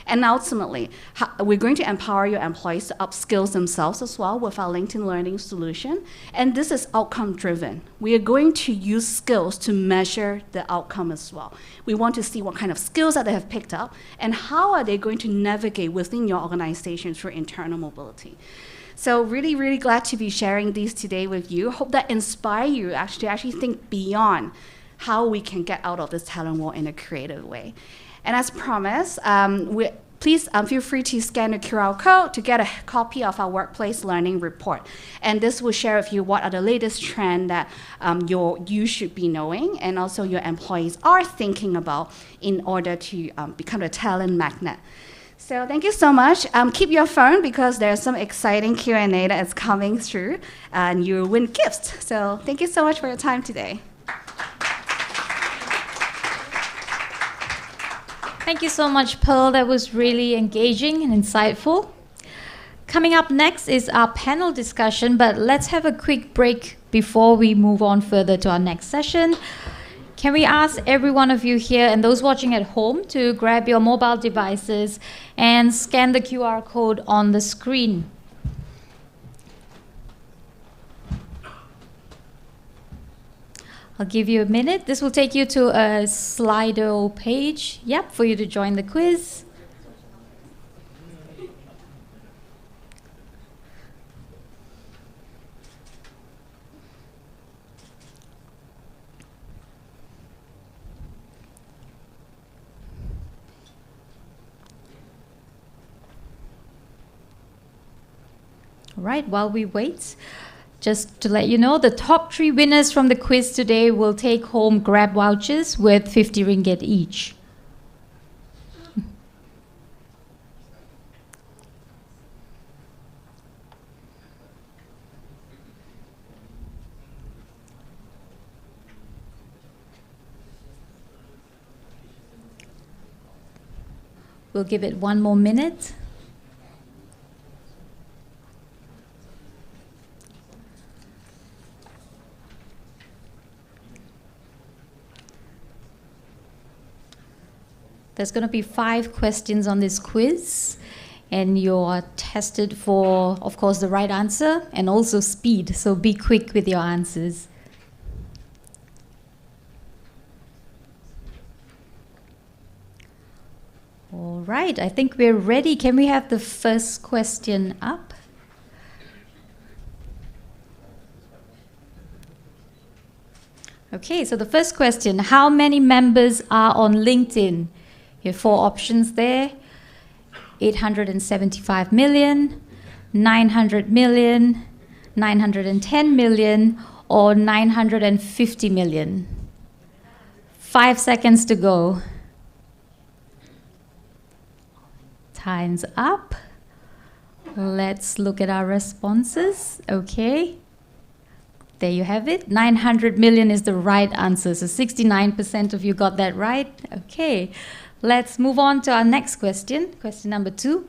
Speaker 3: And ultimately, we're going to empower your employees to upskill themselves as well with our LinkedIn Learning solution. And this is outcome driven. We are going to use skills to measure the outcome as well. We want to see what kind of skills that they have picked up and how are they going to navigate within your organization through internal mobility. So really, really glad to be sharing these today with you. Hope that inspire you to actually think beyond how we can get out of this talent war in a creative way. And as promised, please feel free to scan the QR code to get a copy of our Workplace Learning Report. And this will share with you what are the latest trends that you should be knowing and also your employees are thinking about in order to become a talent magnet. So thank you so much. Keep your phone because there's some exciting Q&A that is coming through and you will win gifts. So thank you so much for your time today.
Speaker 1: Thank you so much, Pearl. That was really engaging and insightful. Coming up next is our panel discussion, but let's have a quick break before we move on further to our next session. Can we ask every one of you here and those watching at home to grab your mobile devices and scan the QR code on the screen? I'll give you a minute. This will take you to a Slido page, for you to join the quiz. All right, while we wait, just to let you know, the top 3 winners from the quiz today will take home Grab vouchers worth 50 ringgit each. We'll give it one more minute. There's going to be 5 questions on this quiz, and you're tested for, of course, the right answer and also speed, so be quick with your answers. All right, I think we're ready. Can we have the first question up? Okay, so the first question, how many members are on LinkedIn? You have 4 options there: 875 million, 900 million, 910 million, or 950 million. 5 seconds to go. Time's up. Let's look at our responses. Okay. There you have it. 900 million is the right answer. So 69% of you got that right. Okay. Let's move on to our next question. Question number 2.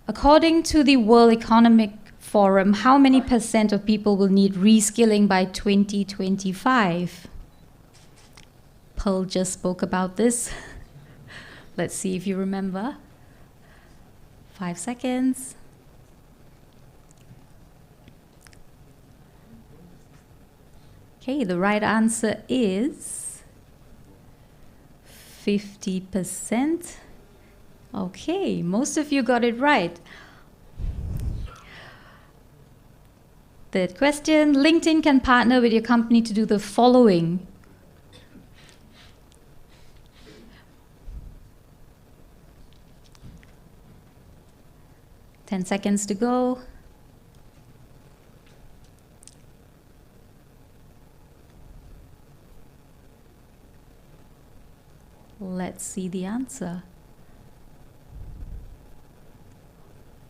Speaker 1: According to the World Economic Forum, how many % of people will need reskilling by 2025? Pearl just spoke about this. Let's see if you remember. 5 seconds. Okay, the right answer is 50%. Okay, most of you got it right. Third question, LinkedIn can partner with your company to do the following. Ten seconds to go. Let's see the answer.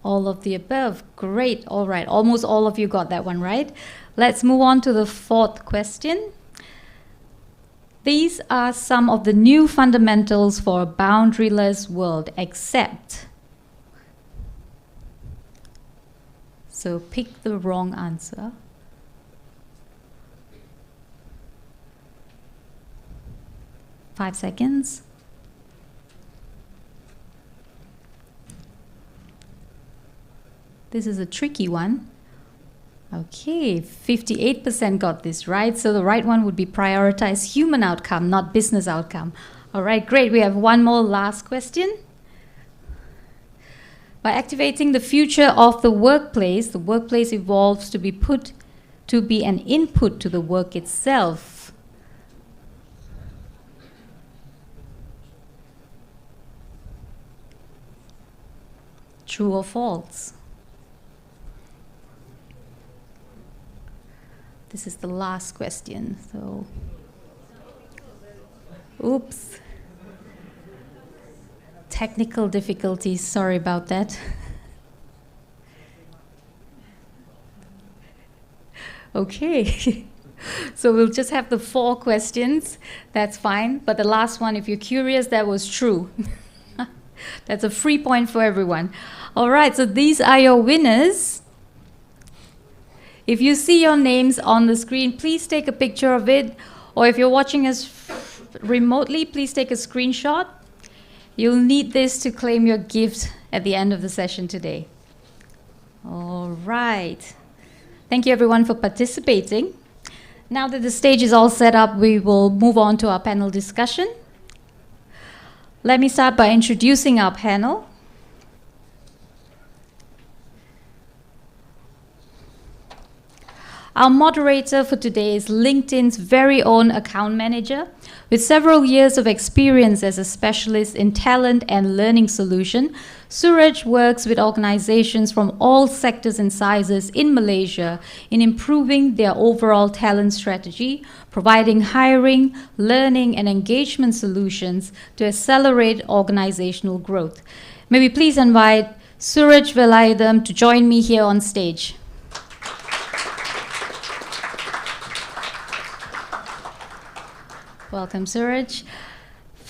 Speaker 1: All of the above. Great. All right. Almost all of you got that one right. Let's move on to the 4th question. These are some of the new fundamentals for a boundaryless world, except. So pick the wrong answer. Five seconds. This is a tricky one. Okay, 58% got this right. So the right one would be prioritize human outcome, not business outcome. All right, great. We have one more last question. By activating the future of the workplace evolves to be an input to the work itself. True or false? This is the last question, so. Oops. Technical difficulties, sorry about that. Okay. So we'll just have the 4 questions. That's fine. But the last one, if you're curious, that was true. That's a free point for everyone. All right, so these are your winners. If you see your names on the screen, please take a picture of it. Or if you're watching us remotely, please take a screenshot. You'll need this to claim your gift at the end of the session today. All right. Thank you everyone for participating. Now that the stage is all set up, we will move on to our panel discussion. Let me start by introducing our panel. Our moderator for today is LinkedIn's very own account manager with several years of experience as a specialist in talent and learning solution. Suraj works with organizations from all sectors and sizes in Malaysia in improving their overall talent strategy, providing hiring, learning, and engagement solutions to accelerate organizational growth. May we please invite Suraj Velayudham to join me here on stage. Welcome, Suraj.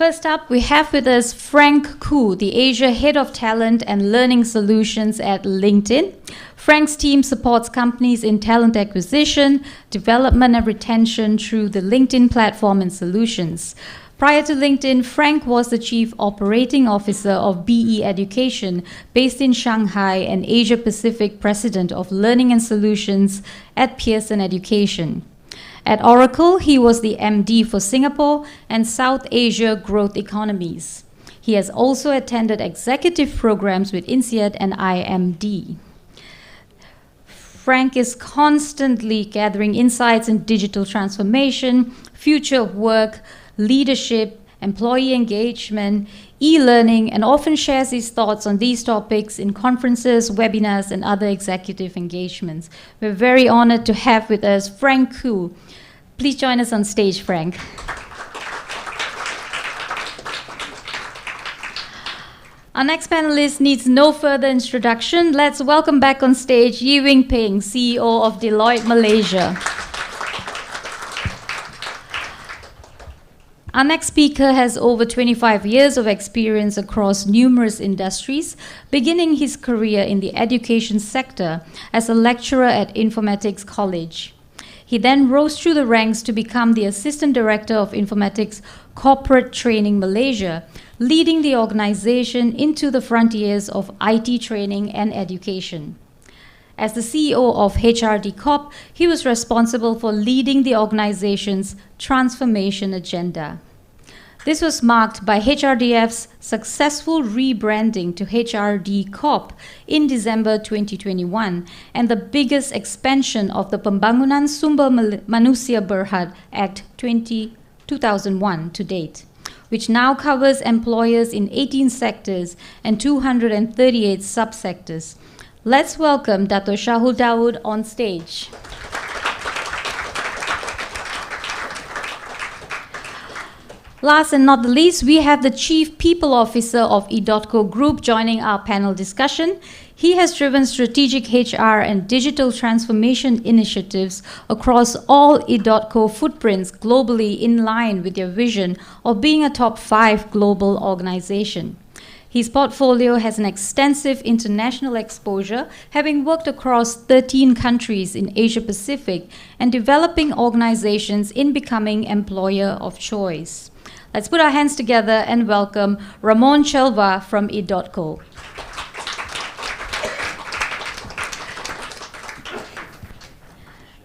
Speaker 1: First up, we have with us Frank Koo, the Asia Head of Talent and Learning Solutions at LinkedIn. Frank's team supports companies in talent acquisition, development, and retention through the LinkedIn platform and solutions. Prior to LinkedIn, Frank was the Chief Operating Officer of BE Education, based in Shanghai, and Asia Pacific President of Learning and Solutions at Pearson Education. At Oracle, he was the MD for Singapore and South Asia growth economies. He has also attended executive programs with INSEAD and IMD. Frank is constantly gathering insights in digital transformation, future of work, leadership, employee engagement, e-learning, and often shares his thoughts on these topics in conferences, webinars, and other executive engagements. We're very honored to have with us Frank Koo. Please join us on stage, Frank. Our next panelist needs no further introduction. Let's welcome back on stage Peng, CEO of Deloitte Malaysia. Our next speaker has over 25 years of experience across numerous industries, beginning his career in the education sector as a lecturer at Informatics College. He then rose through the ranks to become the Assistant Director of Informatics Corporate Training Malaysia, leading the organization into the frontiers of IT training and education. As the CEO of HRD Corp, he was responsible for leading the organization's transformation agenda. This was marked by HRDF's successful rebranding to HRD Corp in December 2021 and the biggest expansion of the Pembangunan Sumber Manusia Berhad Act 2001 to date, which now covers employers in 18 sectors and 238 subsectors. Let's welcome Datuk Shahul Dawood on stage. Last and not the least, we have the Chief People Officer of edotco Group joining our panel discussion. He has driven strategic HR and digital transformation initiatives across all edotco footprints globally in line with their vision of being a top 5 global organization. His portfolio has an extensive international exposure, having worked across 13 countries in Asia Pacific and developing organizations in becoming employer of choice. Let's put our hands together and welcome Ramon Chelva from edotco.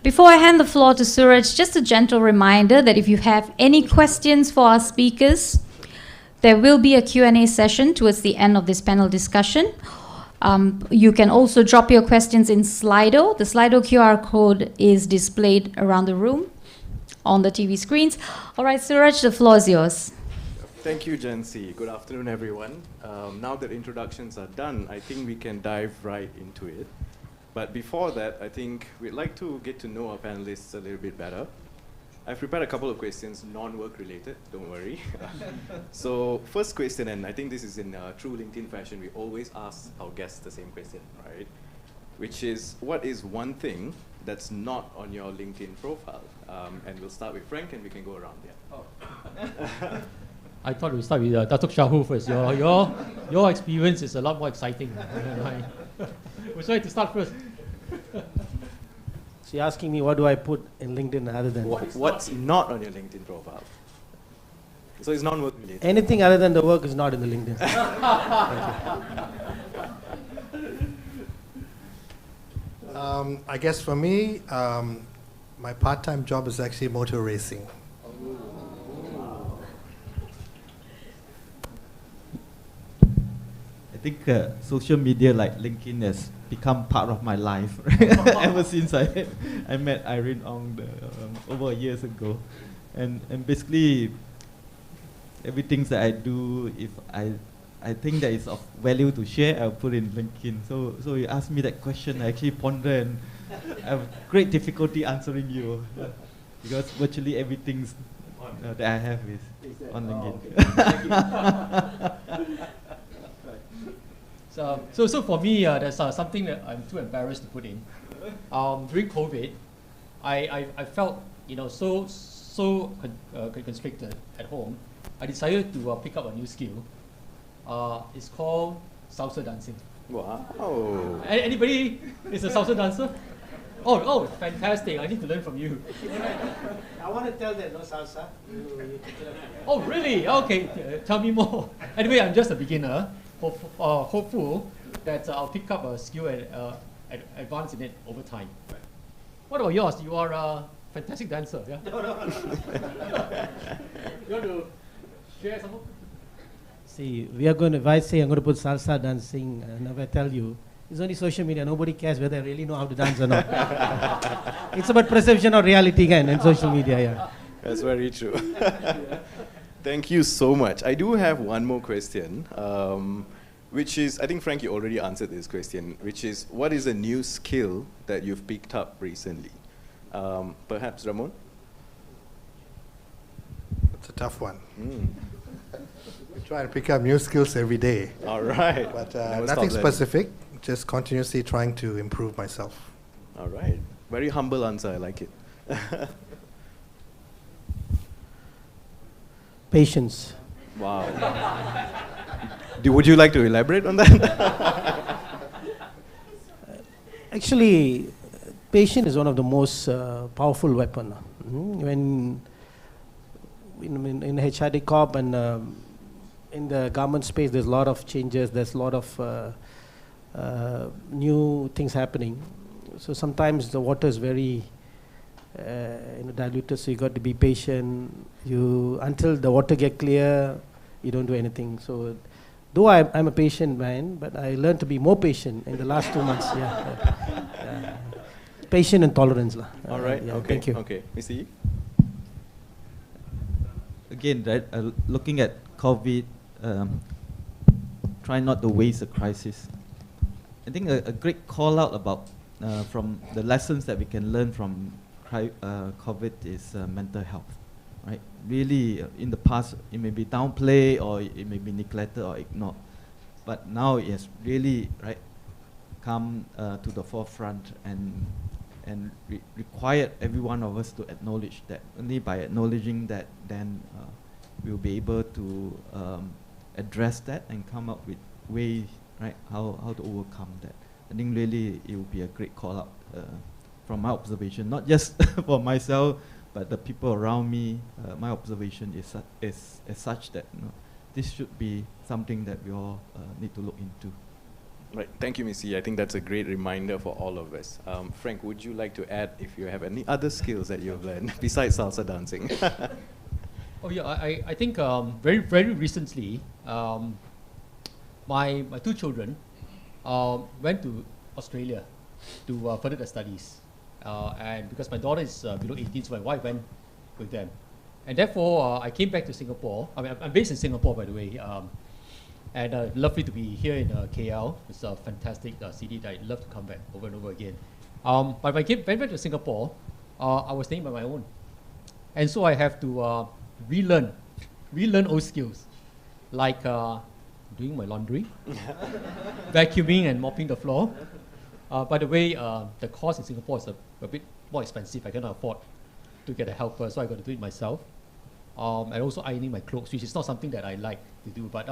Speaker 1: Before I hand the floor to Suraj, just a gentle reminder that if you have any questions for our speakers, there will be a Q&A session towards the end of this panel discussion. You can also drop your questions in Slido. The Slido QR code is displayed around the room on the TV screens. All right, Suraj, the floor is yours.
Speaker 4: Thank you, Jancy. Good afternoon, everyone. Now that introductions are done, I think we can dive right into it. But before that, I think we'd like to get to know our panelists a little bit better. I've prepared a couple of questions, non-work related, don't worry. So first question, and I think this is in true LinkedIn fashion, we always ask our guests the same question, right? Which is, what is one thing that's not on your LinkedIn profile? And we'll start with Frank and we can go around there.
Speaker 5: Oh. I thought we'd start with Datuk Shahul first. Your experience is a lot more exciting. Would you like to start first?
Speaker 6: So you're asking me what do I put in LinkedIn other than...
Speaker 4: What's not on your LinkedIn profile? So it's non-work related.
Speaker 6: Anything other than the work is not in the LinkedIn.
Speaker 7: I guess for me, my part-time job is actually motor racing.
Speaker 2: I think social media like LinkedIn has become part of my life ever since I met Irene Ong over years ago, and basically everything that I do, if I think that is of value to share, I'll put in LinkedIn. So you asked me that question, I actually ponder and I have great difficulty answering you because virtually everything that I have is on LinkedIn.
Speaker 5: So for me, there's something that I'm too embarrassed to put in. During COVID, I felt so constricted at home I decided to pick up a new skill. It's called salsa dancing.
Speaker 4: Wow.
Speaker 5: Anybody is a salsa dancer? Oh, fantastic! I need to learn from you.
Speaker 6: I want to tell them, no salsa.
Speaker 5: Oh, really? Okay, tell me more. Anyway, I'm just a beginner. Hopeful that I'll pick up a skill and advance in it over time. What about yours? You are a fantastic dancer, yeah?
Speaker 6: No.
Speaker 5: You want to share some more?
Speaker 6: See, we are going to, if I say I'm going to put salsa dancing, and if I tell you, it's only social media, nobody cares whether I really know how to dance or not. It's about perception or reality again in social media, yeah.
Speaker 4: That's very true. Thank you so much. I do have one more question, which is, I think Frank, you already answered this question, which is, what is a new skill that you've picked up recently? Perhaps Ramon?
Speaker 7: It's a tough one. We try and pick up new skills every day.
Speaker 4: All right.
Speaker 7: But
Speaker 4: Never
Speaker 7: nothing
Speaker 4: stop learning.
Speaker 7: specific, just continuously trying to improve myself.
Speaker 4: All right. Very humble answer, I like it.
Speaker 6: Patience.
Speaker 4: Wow. Would you like to elaborate on that?
Speaker 6: Actually, patience is one of the most powerful weapon. When in HRD Corp and in the government space, there's a lot of changes. There's a lot of new things happening. So sometimes the water is very diluted. So you got to be patient. Until the water get clear, you don't do anything. So though I'm a patient man, but I learned to be more patient in the last 2 months. Patient and tolerance.
Speaker 4: All right. Okay.
Speaker 6: Thank you.
Speaker 4: Okay. Mr. Yi?
Speaker 2: Again, right, looking at COVID, try not to waste a crisis. I think a great call out about from the lessons that we can learn from COVID is mental health, right? Really, in the past, it may be downplayed or it may be neglected or ignored, but now it has really come to the forefront and required every one of us to acknowledge that. Only by acknowledging that, then we'll be able to address that and come up with ways, right, how to overcome that. I think really it will be a great call out from my observation, not just for myself, but the people around me. My observation is such that this should be something that we all need to look into.
Speaker 4: Right. Thank you, Missy. I think that's a great reminder for all of us. Frank, would you like to add if you have any other skills that you've learned besides salsa dancing?
Speaker 5: Oh yeah, I think very recently, my 2 children went to Australia to further their studies, and because my daughter is below 18, so my wife went with them, and therefore I came back to Singapore. I mean, I'm based in Singapore, by the way. And lovely to be here in KL. It's a fantastic city that I'd love to come back over and over again. But when I went back to Singapore, I was staying by my own. And so I have to relearn old skills, like doing my laundry, vacuuming and mopping the floor. By the way, the cost in Singapore is a bit more expensive. I cannot afford to get a helper, so I got to do it myself. And also ironing my clothes, which is not something that I like to do. But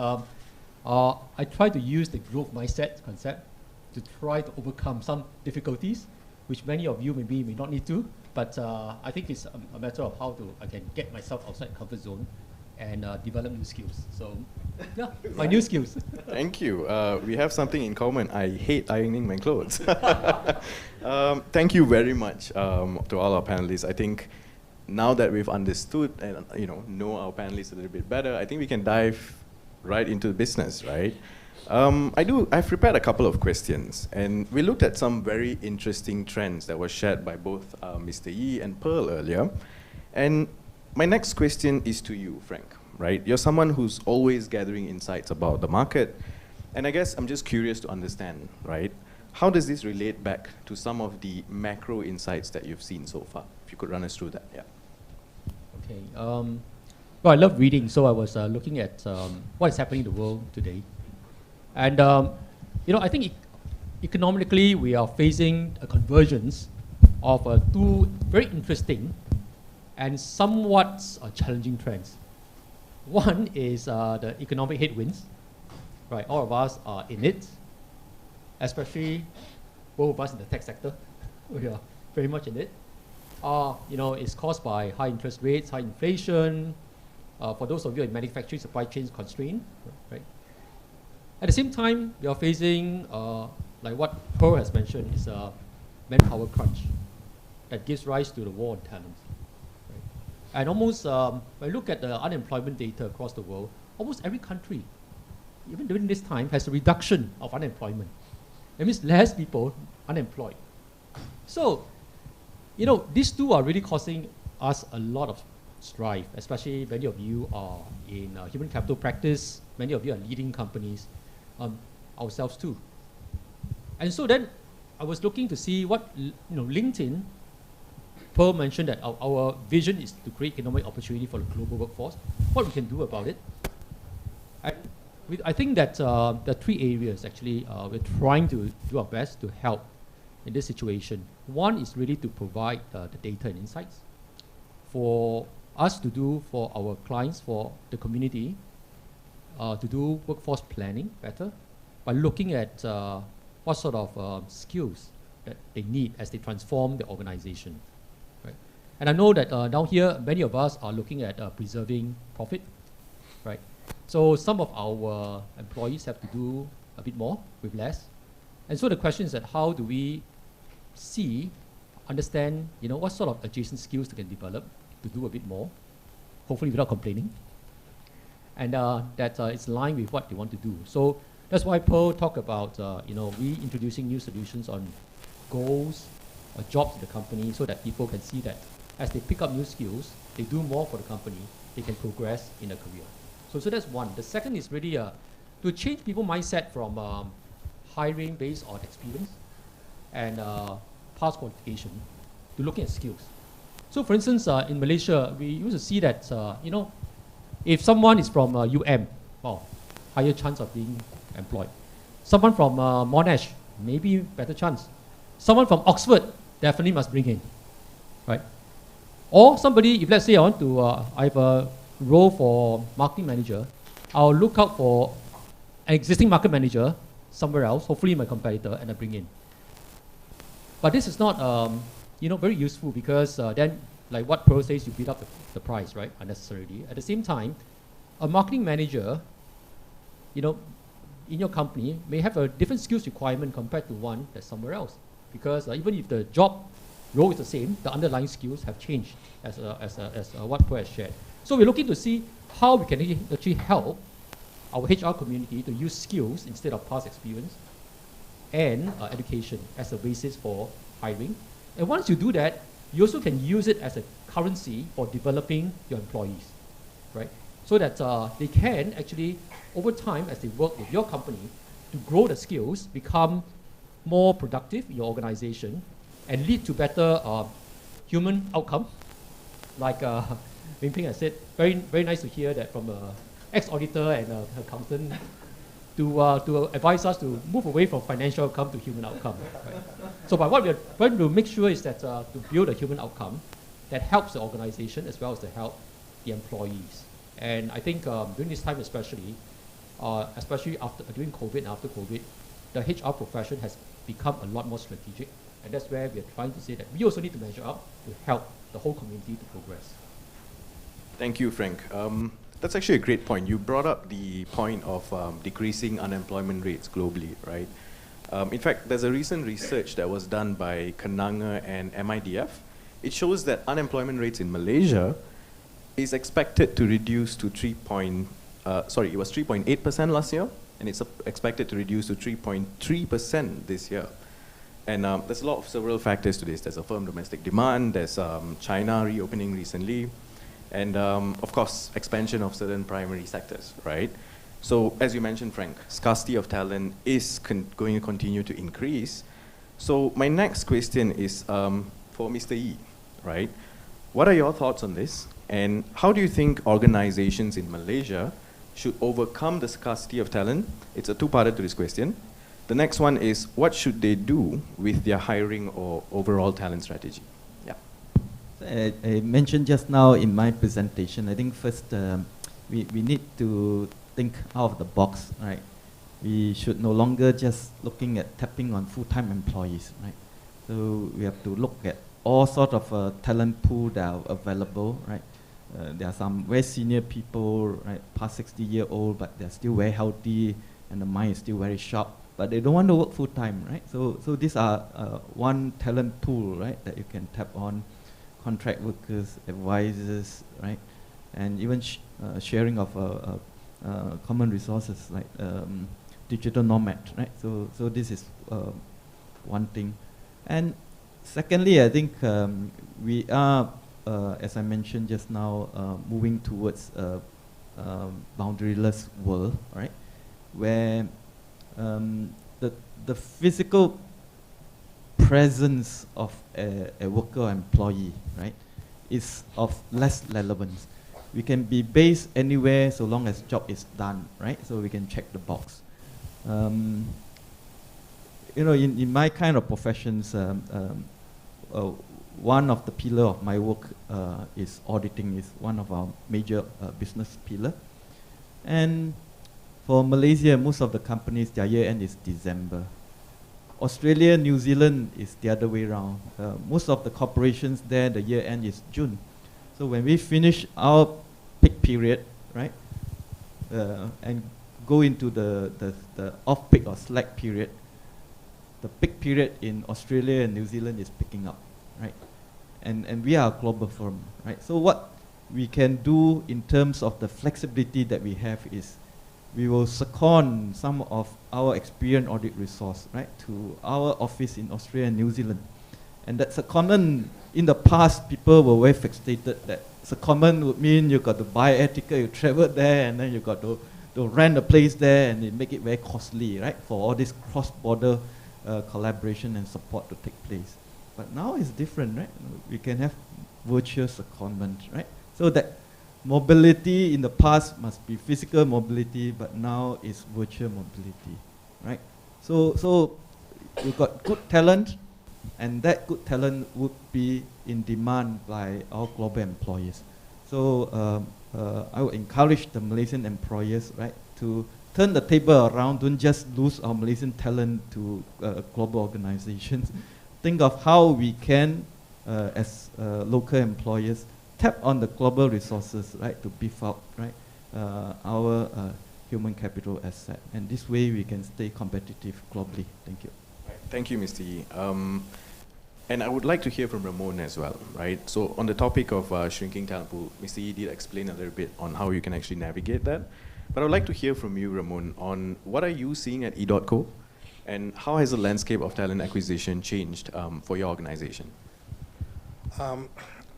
Speaker 5: I try to use the growth mindset concept to try to overcome some difficulties, which many of you may not need to, but I think it's a matter of how I can get myself outside the comfort zone and develop new skills. So, yeah, my new skills.
Speaker 4: Thank you. We have something in common. I hate ironing my clothes. Thank you very much to all our panelists. I think now that we've understood and know our panelists a little bit better, I think we can dive right into the business, right? I've prepared a couple of questions, and we looked at some very interesting trends that were shared by both Mr. Yi and Pearl earlier. And my next question is to you, Frank, right? You're someone who's always gathering insights about the market, and I guess I'm just curious to understand, right? How does this relate back to some of the macro insights that you've seen so far? If you could run us through that, yeah.
Speaker 5: Okay. Well, I love reading, so I was looking at what is happening in the world today. And, I think economically we are facing a convergence of 2 very interesting and somewhat challenging trends. One is the economic headwinds, right? All of us are in it, especially both of us in the tech sector. We are very much in it. It's caused by high interest rates, high inflation. For those of you in manufacturing, supply chains constraint, right? At the same time, we are facing, like what Pearl has mentioned, is a manpower crunch that gives rise to the war on talent. Right? And almost, when I look at the unemployment data across the world, almost every country, even during this time, has a reduction of unemployment. That means less people unemployed. So, these two are really causing us a lot of strife, especially many of you are in human capital practice, many of you are leading companies, ourselves too. And so then I was looking to see what, LinkedIn, Pearl mentioned that our vision is to create economic opportunity for the global workforce, what we can do about it. And I think that there are three areas actually we're trying to do our best to help in this situation. One is really to provide the data and insights for us to do for our clients, for the community, to do workforce planning better by looking at what sort of skills that they need as they transform the organization. Right? And I know that down here, many of us are looking at preserving profit. Right? So some of our employees have to do a bit more with less. And so the question is that how do we understand, what sort of adjacent skills they can develop to do a bit more, hopefully without complaining, and that it's in line with what they want to do. So that's why Pearl talked about, we introducing new solutions on goals or jobs in the company so that people can see that as they pick up new skills, they do more for the company, they can progress in a career. So that's one. The second is really to change people's mindset from hiring based on experience and past qualification to looking at skills. So for instance, in Malaysia, we used to see that, if someone is from UM, higher chance of being employed. Someone from Monash, maybe better chance. Someone from Oxford, definitely must bring in, right? Or somebody, if let's say I have a role for marketing manager, I'll look out for an existing market manager somewhere else, hopefully my competitor, and I bring in. But this is not, very useful because then, like what Pearl says, you beat up the price, right, unnecessarily. At the same time, a marketing manager, in your company may have a different skills requirement compared to one that's somewhere else. Because even if the job role is the same, the underlying skills have changed as what Pearl has shared. So we're looking to see how we can actually help our HR community to use skills instead of past experience and education as a basis for hiring. And once you do that, you also can use it as a currency for developing your employees, right? So that they can actually, over time, as they work with your company, to grow the skills, become more productive in your organization, and lead to better human outcome. Like Peng has said, very, very nice to hear that from an ex-auditor and an accountant to advise us to move away from financial outcome to human outcome. Right? So by what we're trying to make sure is that to build a human outcome that helps the organization as well as to help the employees. And I think during this time especially during COVID and after COVID, the HR profession has become a lot more strategic. And that's where we're trying to say that we also need to measure up to help the whole community to progress.
Speaker 4: Thank you, Frank. That's actually a great point. You brought up the point of decreasing unemployment rates globally, right? In fact, there's a recent research that was done by Kenanga and MIDF. It shows that unemployment rates in Malaysia is expected to reduce to it was 3.8% last year, and it's expected to reduce to 3.3% this year. And there's a lot of several factors to this. There's a firm domestic demand, there's China reopening recently, and of course, expansion of certain primary sectors, right? So as you mentioned, Frank, scarcity of talent is going to continue to increase. So my next question is for Mr. Yee, right? What are your thoughts on this? And how do you think organizations in Malaysia should overcome the scarcity of talent? It's a two-parter to this question. The next one is, what should they do with their hiring or overall talent strategy? Yeah.
Speaker 2: I mentioned just now in my presentation, I think first we need to think out of the box, right? We should no longer just looking at tapping on full-time employees, right? So we have to look at all sort of talent pool that are available, right? There are some very senior people, right, past 60-year-old, but they're still very healthy and the mind is still very sharp, but they don't want to work full-time, right? So these are one talent pool, right, that you can tap on: contract workers, advisors, right, and even sharing of common resources like digital nomad, right? So this is one thing. And secondly, I think we are, as I mentioned just now, moving towards a boundaryless world, right? Where the physical presence of a worker or employee, right, is of less relevance. We can be based anywhere so long as job is done, right? So we can check the box. You know, in my kind of professions, one of the pillar of my work is auditing. Is one of our major business pillar. And for Malaysia, most of the companies, their year end is December. Australia, New Zealand is the other way around. Most of the corporations there, the year end is June. So when we finish our peak period, right, and go into the off-peak or slack period, the peak period in Australia and New Zealand is picking up, right? And we are a global firm, right? So what we can do in terms of the flexibility that we have is we will second some of our experienced audit resource, right, to our office in Australia and New Zealand. And that secondment, in the past, people were very fixated that secondment would mean you got to buy a ticket, you travel there, and then you got to rent a place there, and it make it very costly, right, for all this cross-border collaboration and support to take place. But now it's different, right? We can have virtual secondment, right? So that mobility in the past must be physical mobility, but now it's virtual mobility, right? So you've got good talent, and that good talent would be in demand by our global employers. So I would encourage the Malaysian employers, right, to turn the table around. Don't just lose our Malaysian talent to global organizations. Think of how we can, as local employers, tap on the global resources, right, to beef up, right, our human capital asset. And this way we can stay competitive globally. Thank you.
Speaker 4: Right. Thank you, Mr. Yee. And I would like to hear from Ramon as well, right? So on the topic of shrinking talent pool, Mr. Yee did explain a little bit on how you can actually navigate that. But I would like to hear from you, Ramon, on what are you seeing at edotco, and how has the landscape of talent acquisition changed for your organization?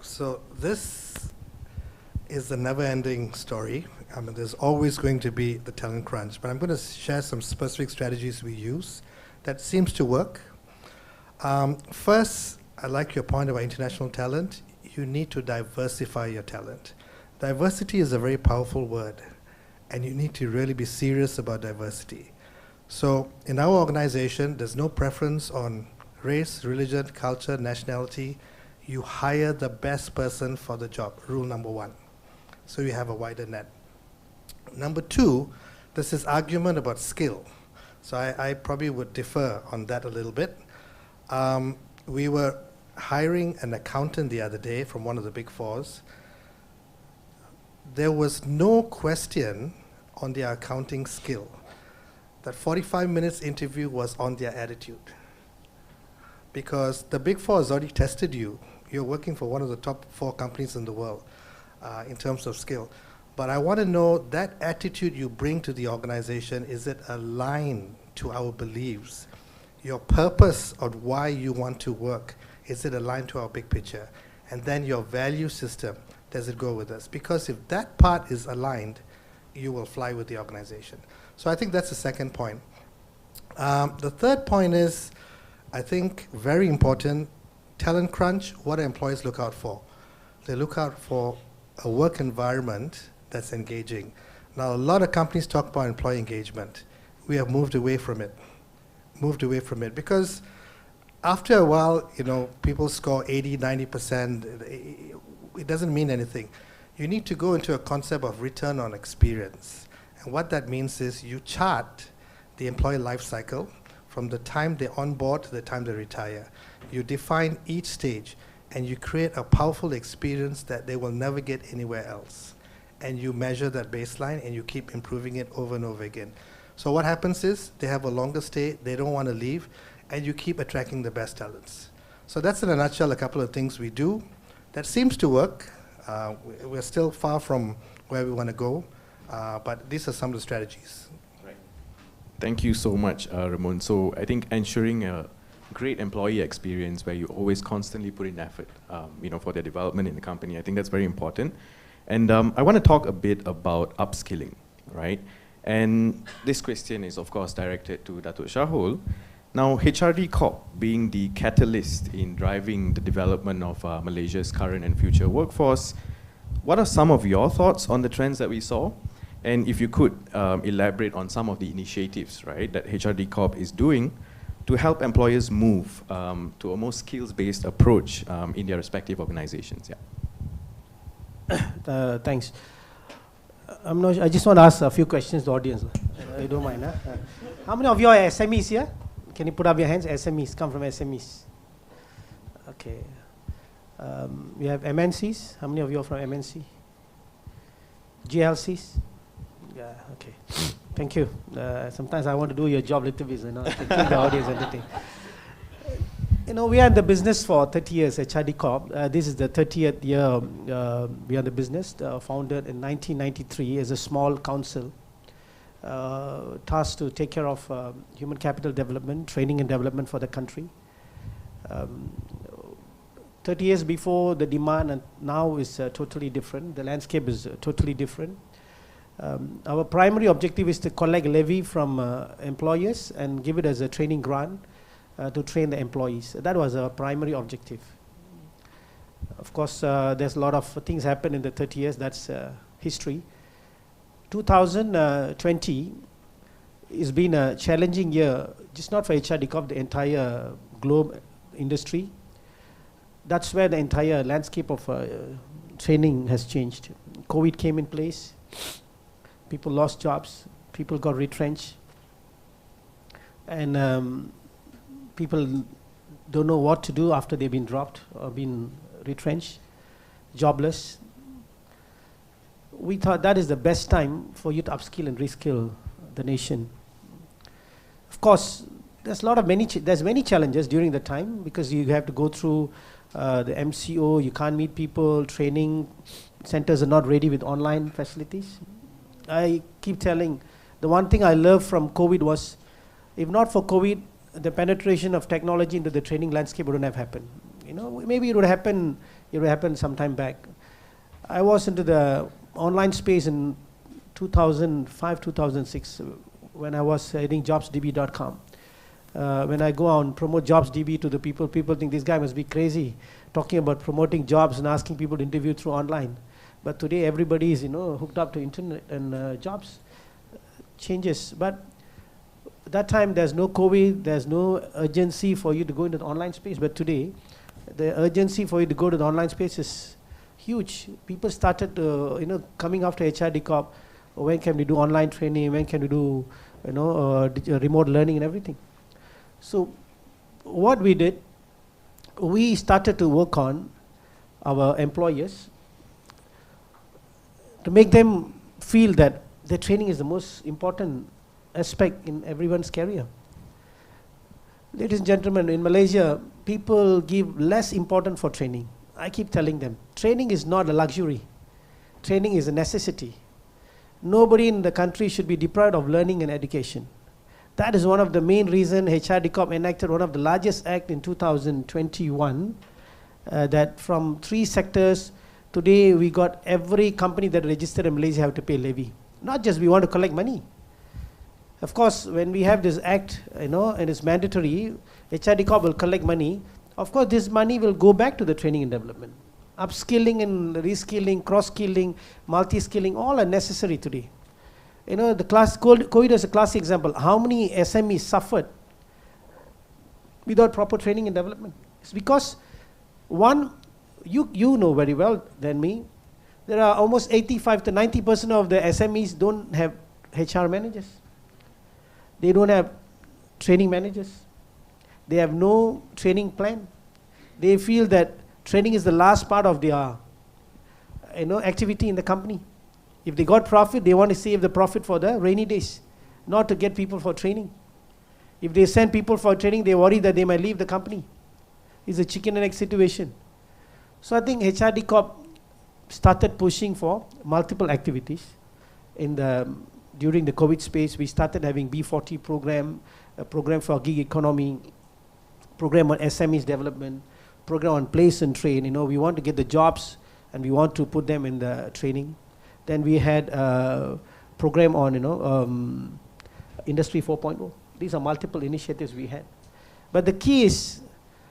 Speaker 7: So this is a never-ending story. I mean, there's always going to be the talent crunch, but I'm going to share some specific strategies we use that seems to work. First, I like your point about international talent. You need to diversify your talent. Diversity is a very powerful word, and you need to really be serious about diversity. So in our organization, there's no preference on race, religion, culture, nationality. You hire the best person for the job, rule number one. So you have a wider net. Number two, there's this argument about skill. So I probably would differ on that a little bit. We were hiring an accountant the other day from one of the big fours. There was no question on their accounting skill. That 45 minutes interview was on their attitude. Because the big four has already tested you. You're working for one of the top 4 companies in the world in terms of skill. But I want to know that attitude you bring to the organization, is it aligned to our beliefs? Your purpose of why you want to work, is it aligned to our big picture? And then your value system, does it go with us? Because if that part is aligned, you will fly with the organization. So I think that's the second point. The third point is, I think, very important, talent crunch. What do employees look out for? They look out for a work environment that's engaging. Now, a lot of companies talk about employee engagement. We have moved away from it. Because after a while, you know, people score 80, 90%. It doesn't mean anything. you need to go into a concept of return on experience. And what that means is you chart the employee life cycle from the time they onboard to the time they retire. You define each stage, and you create a powerful experience that they will never get anywhere else. And you measure that baseline, and you keep improving it over and over again. So what happens is they have a longer stay, they don't want to leave, and you keep attracting the best talents. So that's in a nutshell a couple of things we do. That seems to work. We're still far from where we want to go, but these are some of the strategies.
Speaker 4: Right. Thank you so much, Ramon. So I think ensuring a great employee experience where you always constantly put in effort, for their development in the company, I think that's very important. And I want to talk a bit about upskilling, right? And this question is, of course, directed to Datuk Shahul. Now, HRD Corp being the catalyst in driving the development of Malaysia's current and future workforce, what are some of your thoughts on the trends that we saw? And if you could elaborate on some of the initiatives, right, that HRD Corp is doing to help employers move to a more skills-based approach in their respective organizations. Yeah.
Speaker 6: Thanks. I just want to ask a few questions to the audience. You don't mind, huh? How many of you are SMEs here? Can you put up your hands? SMEs, come from SMEs. Okay. We have MNCs. How many of you are from MNC? GLCs? Yeah, okay. Thank you. Sometimes I want to do your job a little bit, to keep the audience entertained. We are in the business for 30 years, HRD Corp. This is the 30th year we are in the business, founded in 1993 as a small council, tasked to take care of human capital development, training and development for the country. 30 years before, the demand and now is totally different. The landscape is totally different. Our primary objective is to collect levy from employers and give it as a training grant to train the employees. That was our primary objective. Of course, there's a lot of things happen in the 30 years. That's history. 2020 has been a challenging year, just not for HRD Corp, the entire globe industry. That's where the entire landscape of training has changed. COVID came in place. People lost jobs. People got retrenched. And people don't know what to do after they've been dropped or been retrenched, jobless. We thought that is the best time for you to upskill and reskill the nation. Of course, there's many challenges during the time because you have to go through the MCO, you can't meet people, training centers are not ready with online facilities. I keep telling, the one thing I learned from COVID was, if not for COVID, the penetration of technology into the training landscape wouldn't have happened. Maybe it would happen some time back. I was into the online space in 2005, 2006, when I was heading jobsdb.com. When I go out and promote JobsDB to the people think this guy must be crazy, talking about promoting jobs and asking people to interview through online. But today everybody is hooked up to internet and jobs changes. But that time there's no COVID, there's no urgency for you to go into the online space. But today, the urgency for you to go to the online space is huge. People started coming after HRD Corp. When can we do online training? When can we do remote learning and everything? So what we did, we started to work on our employers to make them feel that their training is the most important aspect in everyone's career. Ladies and gentlemen, in Malaysia, people give less importance for training. I keep telling them, training is not a luxury. Training is a necessity. Nobody in the country should be deprived of learning and education. That is one of the main reasons HRD Corp enacted one of the largest acts in 2021, that from 3 sectors, today we got every company that registered in Malaysia have to pay levy. Not just we want to collect money. Of course, when we have this act, and it's mandatory, HRD Corp will collect money. Of course, this money will go back to the training and development. Upskilling and reskilling, cross-skilling, multi-skilling, all are necessary today. The COVID is a classic example. How many SMEs suffered without proper training and development? It's because, one, you know very well than me, There are almost 85 to 90% of the SMEs don't have HR managers. They don't have training managers. They have no training plan. They feel that training is the last part of their activity in the company. If they got profit, they want to save the profit for the rainy days, not to get people for training. If they send people for training, they worry that they might leave the company. It's a chicken and egg situation. So I think HRD Corp started pushing for multiple activities. During the COVID space, we started having B40 program, a program for gig economy, program on SMEs development, program on place and train. We want to get the jobs and we want to put them in the training. Then we had a program on Industry 4.0. These are multiple initiatives we had. But the key is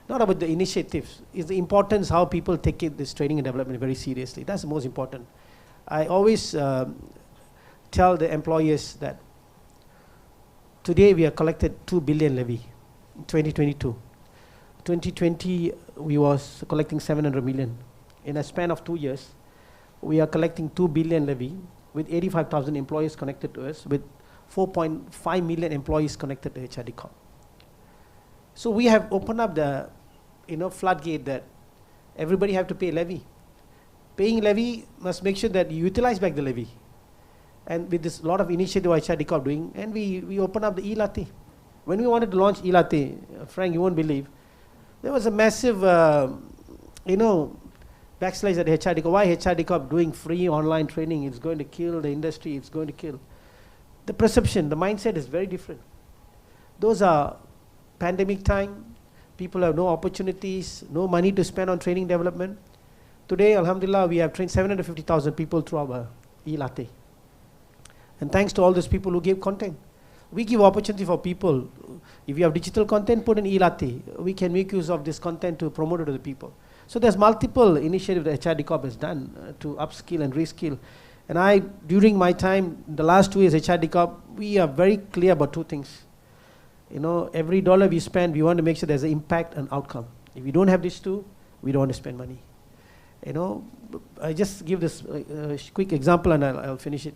Speaker 6: not about the initiatives, it's the importance how people take this training and development very seriously. That's the most important. I always tell the employers that today we have collected 2 billion levy in 2022. 2020 we was collecting 700 million. In a span of 2 years, we are collecting 2 billion levy with 85,000 employees connected to us, with 4.5 million employees connected to HRD Corp. So we have opened up the floodgate that everybody have to pay levy. Paying levy must make sure that you utilize back the levy. And with this lot of initiative HRD Corp doing, and we open up the e-latte. When we wanted to launch e-latte, Frank, you won't believe, there was a massive backslash at HRD Corp. Why HRD Corp doing free online training? It's going to kill the industry, it's going to kill. The perception, the mindset is very different. Those are pandemic time, people have no opportunities, no money to spend on training development. Today, alhamdulillah, we have trained 750,000 people through our e-latte. And thanks to all those people who gave content. We give opportunity for people. If you have digital content, put an e-latte. We can make use of this content to promote it to the people. So there's multiple initiatives that HRD Corp has done to upskill and reskill. And during my time, the last 2 years, HRD Corp, we are very clear about 2 things. Every dollar we spend, we want to make sure there's an impact and outcome. If we don't have these 2, we don't want to spend money. I just give this quick example and I'll finish it.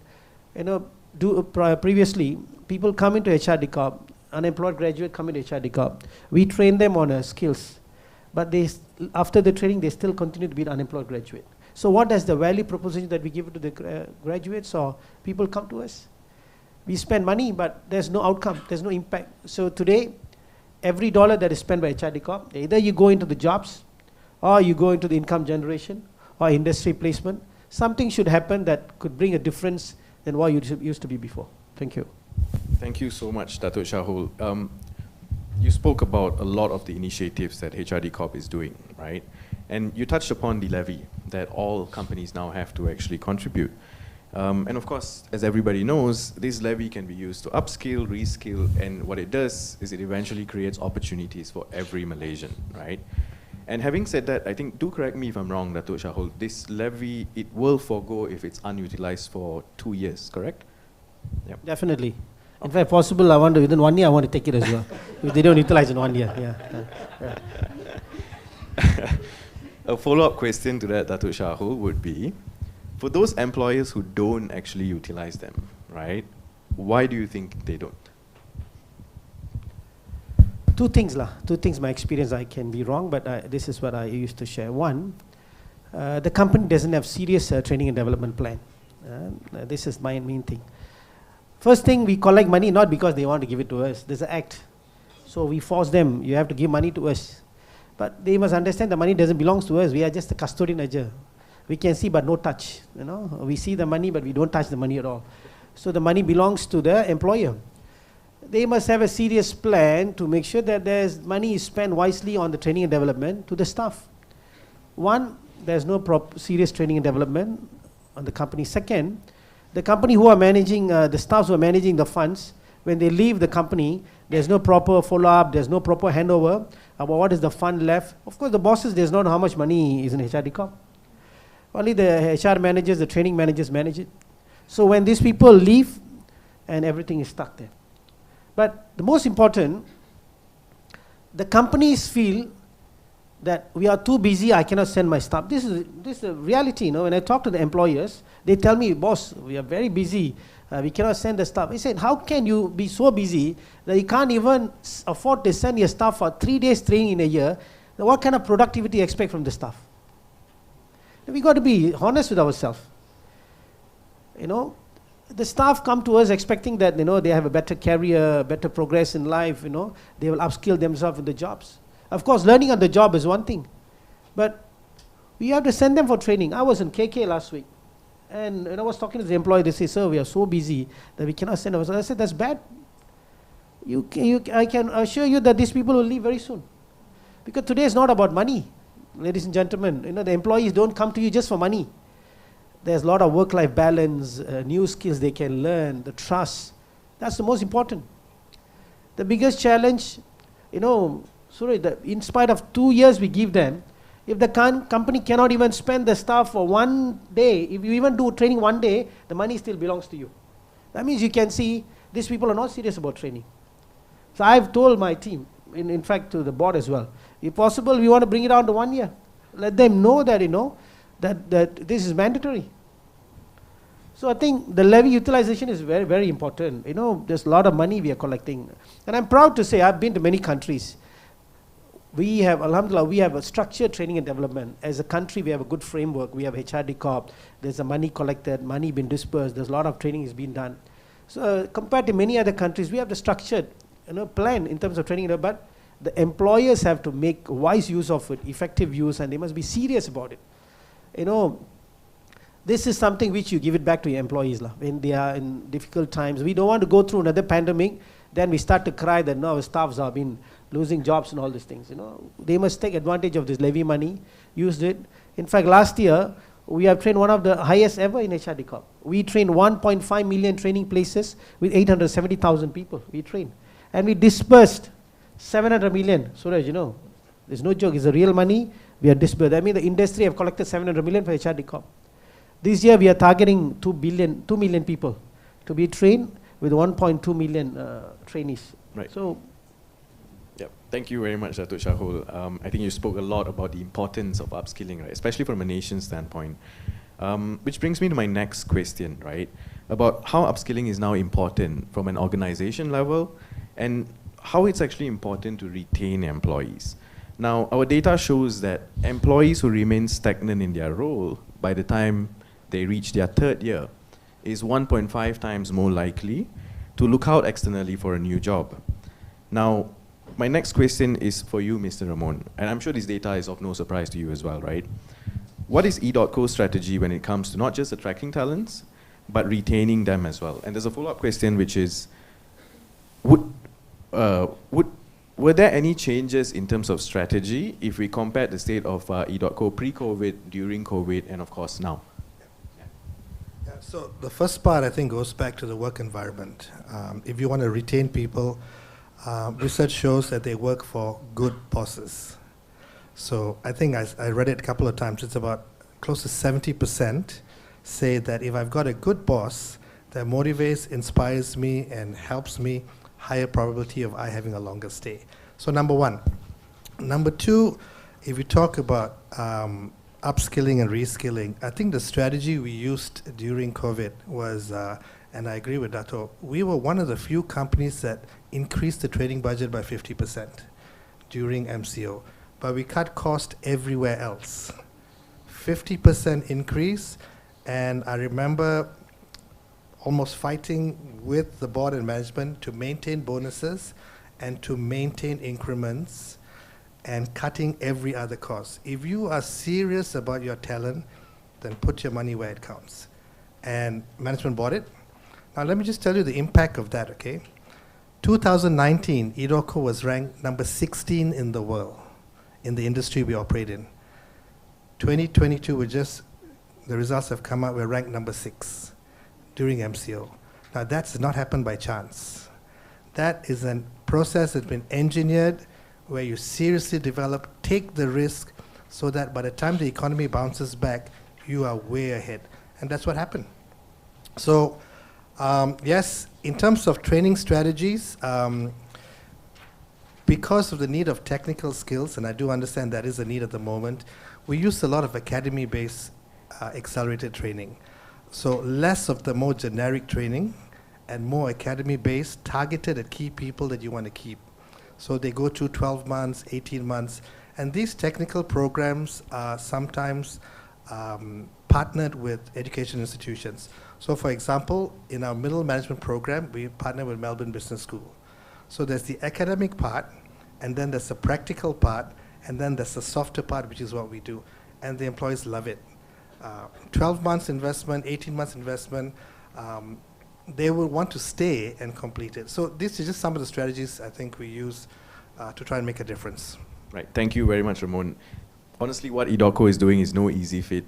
Speaker 6: Previously, people come into HRD Corp, unemployed graduate come into HRD Corp. We train them on skills, but after the training, they still continue to be an unemployed graduate. So what is the value proposition that we give to the graduates or people come to us? We spend money, but there's no outcome, there's no impact. So today, every dollar that is spent by HRD Corp, either you go into the jobs, or you go into the income generation, or industry placement. Something should happen that could bring a difference than what used to be before. Thank you.
Speaker 4: Thank you so much, Datuk Shahul. You spoke about a lot of the initiatives that HRD Corp is doing, right? And you touched upon the levy that all companies now have to actually contribute. And of course, as everybody knows, this levy can be used to upskill, reskill, and what it does is it eventually creates opportunities for every Malaysian, right? And having said that, I think, do correct me if I'm wrong, Datuk Shahul, this levy, it will forego if it's unutilized for 2 years, correct? Yep.
Speaker 6: Definitely. In fact, possible, within 1 year, I want to take it as well. If they don't utilize in 1 year, yeah.
Speaker 4: A follow-up question to that, Datuk Shahul, would be, for those employers who don't actually utilize them, right, why do you think they don't?
Speaker 6: 2 things, my experience, I can be wrong, but this is what I used to share. One, the company doesn't have serious training and development plan. This is my main thing. First thing, we collect money not because they want to give it to us. There's an act. So we force them, you have to give money to us. But they must understand the money doesn't belong to us. We are just a custodian agent. We can see but no touch. We see the money but we don't touch the money at all. So the money belongs to the employer. They must have a serious plan to make sure that there's money is spent wisely on the training and development to the staff. One, there's no serious training and development on the company. Second, the company who are managing, the staffs who are managing the funds, when they leave the company, there's no proper follow-up, there's no proper handover about what is the fund left. Of course, the bosses, there's not how much money is in HRD Corp. Only the HR managers, the training managers manage it. So when these people leave, and everything is stuck there. But the most important, the companies feel that we are too busy, I cannot send my staff. This is a reality, you know. When I talk to the employers, they tell me, boss, we are very busy, we cannot send the staff. I said, how can you be so busy that you can't even afford to send your staff for 3 days training in a year? Then what kind of productivity you expect from the staff? We got to be honest with ourselves. You know, the staff come to us expecting that, you know, they have a better career, better progress in life, you know, they will upskill themselves in the jobs. Of course, learning on the job is one thing, but we have to send them for training. I was in KK last week, and when I was talking to the employee, they say, sir, we are so busy that we cannot send us. I said, that's bad. I can assure you that these people will leave very soon. Because today is not about money, ladies and gentlemen. You know, the employees don't come to you just for money. There's a lot of work-life balance, new skills they can learn, the trust. That's the most important. The biggest challenge, you know, in spite of 2 years we give them, if the company cannot even spend the staff for 1 day, if you even do training 1 day, the money still belongs to you. That means you can see these people are not serious about training. So I've told my team, in fact to the board as well, if possible, we want to bring it down to 1 year. Let them know that, you know, that this is mandatory. So I think the levy utilization is very, very important. You know, there's a lot of money we are collecting. And I'm proud to say I've been to many countries. We have, alhamdulillah, we have a structured training and development. As a country, we have a good framework. We have HRD Corp. There's a money collected, money being dispersed. There's a lot of training is being done. So compared to many other countries, we have the structured, you know, plan in terms of training, but the employers have to make wise use of it, effective use, and they must be serious about it. You know, this is something which you give it back to your employees when they are in difficult times. We don't want to go through another pandemic, then we start to cry that no, our staffs have been losing jobs and all these things. You know, they must take advantage of this levy money, use it. In fact, last year, we have trained one of the highest ever in HRD Corp. We trained 1.5 million training places with 870,000 people we trained. And we dispersed 700 million. Suraj, you know, there's no joke, it's a real money we are dispersed. I mean, the industry have collected 700 million for HRD Corp. This year, we are targeting 2 million people to be trained with 1.2 million trainees.
Speaker 4: Right.
Speaker 6: So,
Speaker 4: yep. Thank you very much, Datuk Shahul. I think you spoke a lot about the importance of upskilling, right? Especially from a nation standpoint. Which brings me to my next question, right? About how upskilling is now important from an organization level and how it's actually important to retain employees. Now, our data shows that employees who remain stagnant in their role by the time they reach their 3rd year is 1.5 times more likely to look out externally for a new job. Now, my next question is for you, Mr. Ramon, and I'm sure this data is of no surprise to you as well, right? What is edotco's strategy when it comes to not just attracting talents, but retaining them as well? And there's a follow-up question, which is, were there any changes in terms of strategy if we compared the state of edotco pre-COVID, during COVID, and of course now?
Speaker 7: Yeah, so the first part, I think, goes back to the work environment. If you want to retain people, research shows that they work for good bosses. So I think I read it a couple of times. It's about close to 70% say that if I've got a good boss that motivates, inspires me, and helps me, higher probability of I having a longer stay. So number one. Number two, if you talk about upskilling and reskilling, I think the strategy we used during COVID was, and I agree with Dato', we were one of the few companies that increased the training budget by 50% during MCO, but we cut cost everywhere else. 50% increase, and I remember almost fighting with the board and management to maintain bonuses and to maintain increments and cutting every other cost. If you are serious about your talent, then put your money where it counts. And management bought it. Now let me just tell you the impact of that, okay? 2019, edotco was ranked number 16 in the world, in the industry we operate in. 2022, the results have come out, we're ranked number 6 during MCO. Now that's not happened by chance. That is a process that's been engineered where you seriously develop, take the risk so that by the time the economy bounces back, you are way ahead. And that's what happened. So yes, in terms of training strategies, because of the need of technical skills, and I do understand that is a need at the moment, we use a lot of academy-based accelerated training. So less of the more generic training and more academy-based, targeted at key people that you want to keep. So they go to 12 months, 18 months, and these technical programs are sometimes partnered with education institutions. So for example, in our middle management program, we partner with Melbourne Business School. So there's the academic part, and then there's the practical part, and then there's the softer part, which is what we do. And the employees love it. 12 months investment, 18 months investment, they will want to stay and complete it. So this is just some of the strategies I think we use to try and make a difference.
Speaker 4: Right, thank you very much, Ramon. Honestly, what edotco is doing is no easy feat.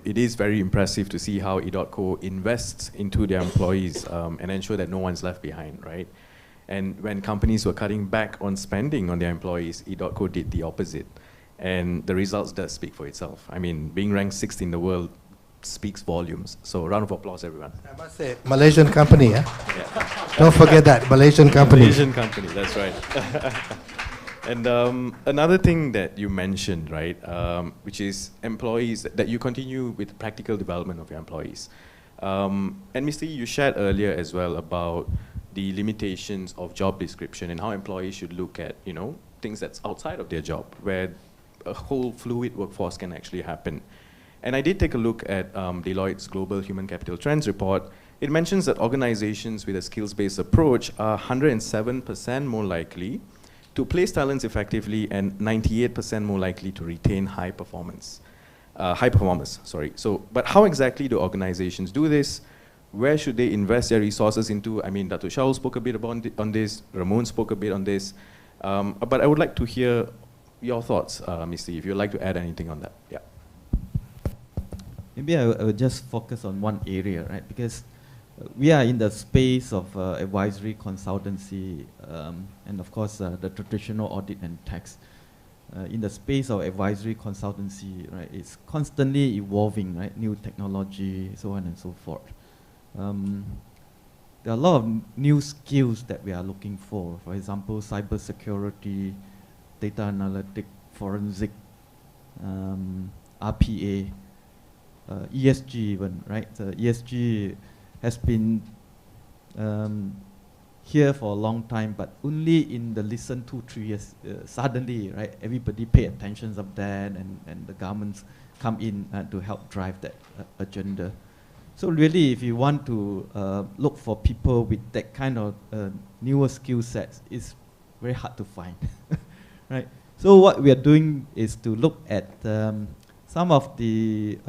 Speaker 4: It is very impressive to see how edotco invests into their employees and ensure that no one's left behind, right? And when companies were cutting back on spending on their employees, edotco did the opposite. And the results does speak for itself. I mean, being ranked 6th in the world speaks volumes. So round of applause, everyone.
Speaker 7: I must say, Malaysian company, yeah? Don't forget that, Malaysian company.
Speaker 4: Malaysian company, that's right. And another thing that you mentioned, right, which is employees, that you continue with practical development of your employees. And Mr. Yee, you shared earlier as well about the limitations of job description and how employees should look at, you know, things that's outside of their job, where a whole fluid workforce can actually happen. And I did take a look at Deloitte's Global Human Capital Trends report. It mentions that organizations with a skills-based approach are 107% more likely to place talents effectively and 98% more likely to retain high performers. So, but how exactly do organizations do this? Where should they invest their resources into? I mean, Datuk Shahul spoke a bit about on this, Ramon spoke a bit on this, but I would like to hear your thoughts, Mr. Yee, if you'd like to add anything on that. Yeah.
Speaker 2: Maybe I will just focus on one area, right? Because we are in the space of advisory consultancy and of course the traditional audit and tax. In the space of advisory consultancy, right, it's constantly evolving, right? New technology, so on and so forth. There are a lot of new skills that we are looking for. For example, cybersecurity, data analytic, forensic, RPA, ESG even, right? ESG has been here for a long time, but only in the recent 2-3 years, suddenly, right, everybody pay attention of that, and the governments come in to help drive that agenda. So really, if you want to look for people with that kind of newer skill sets, it's very hard to find, right? So what we are doing is to look at some of the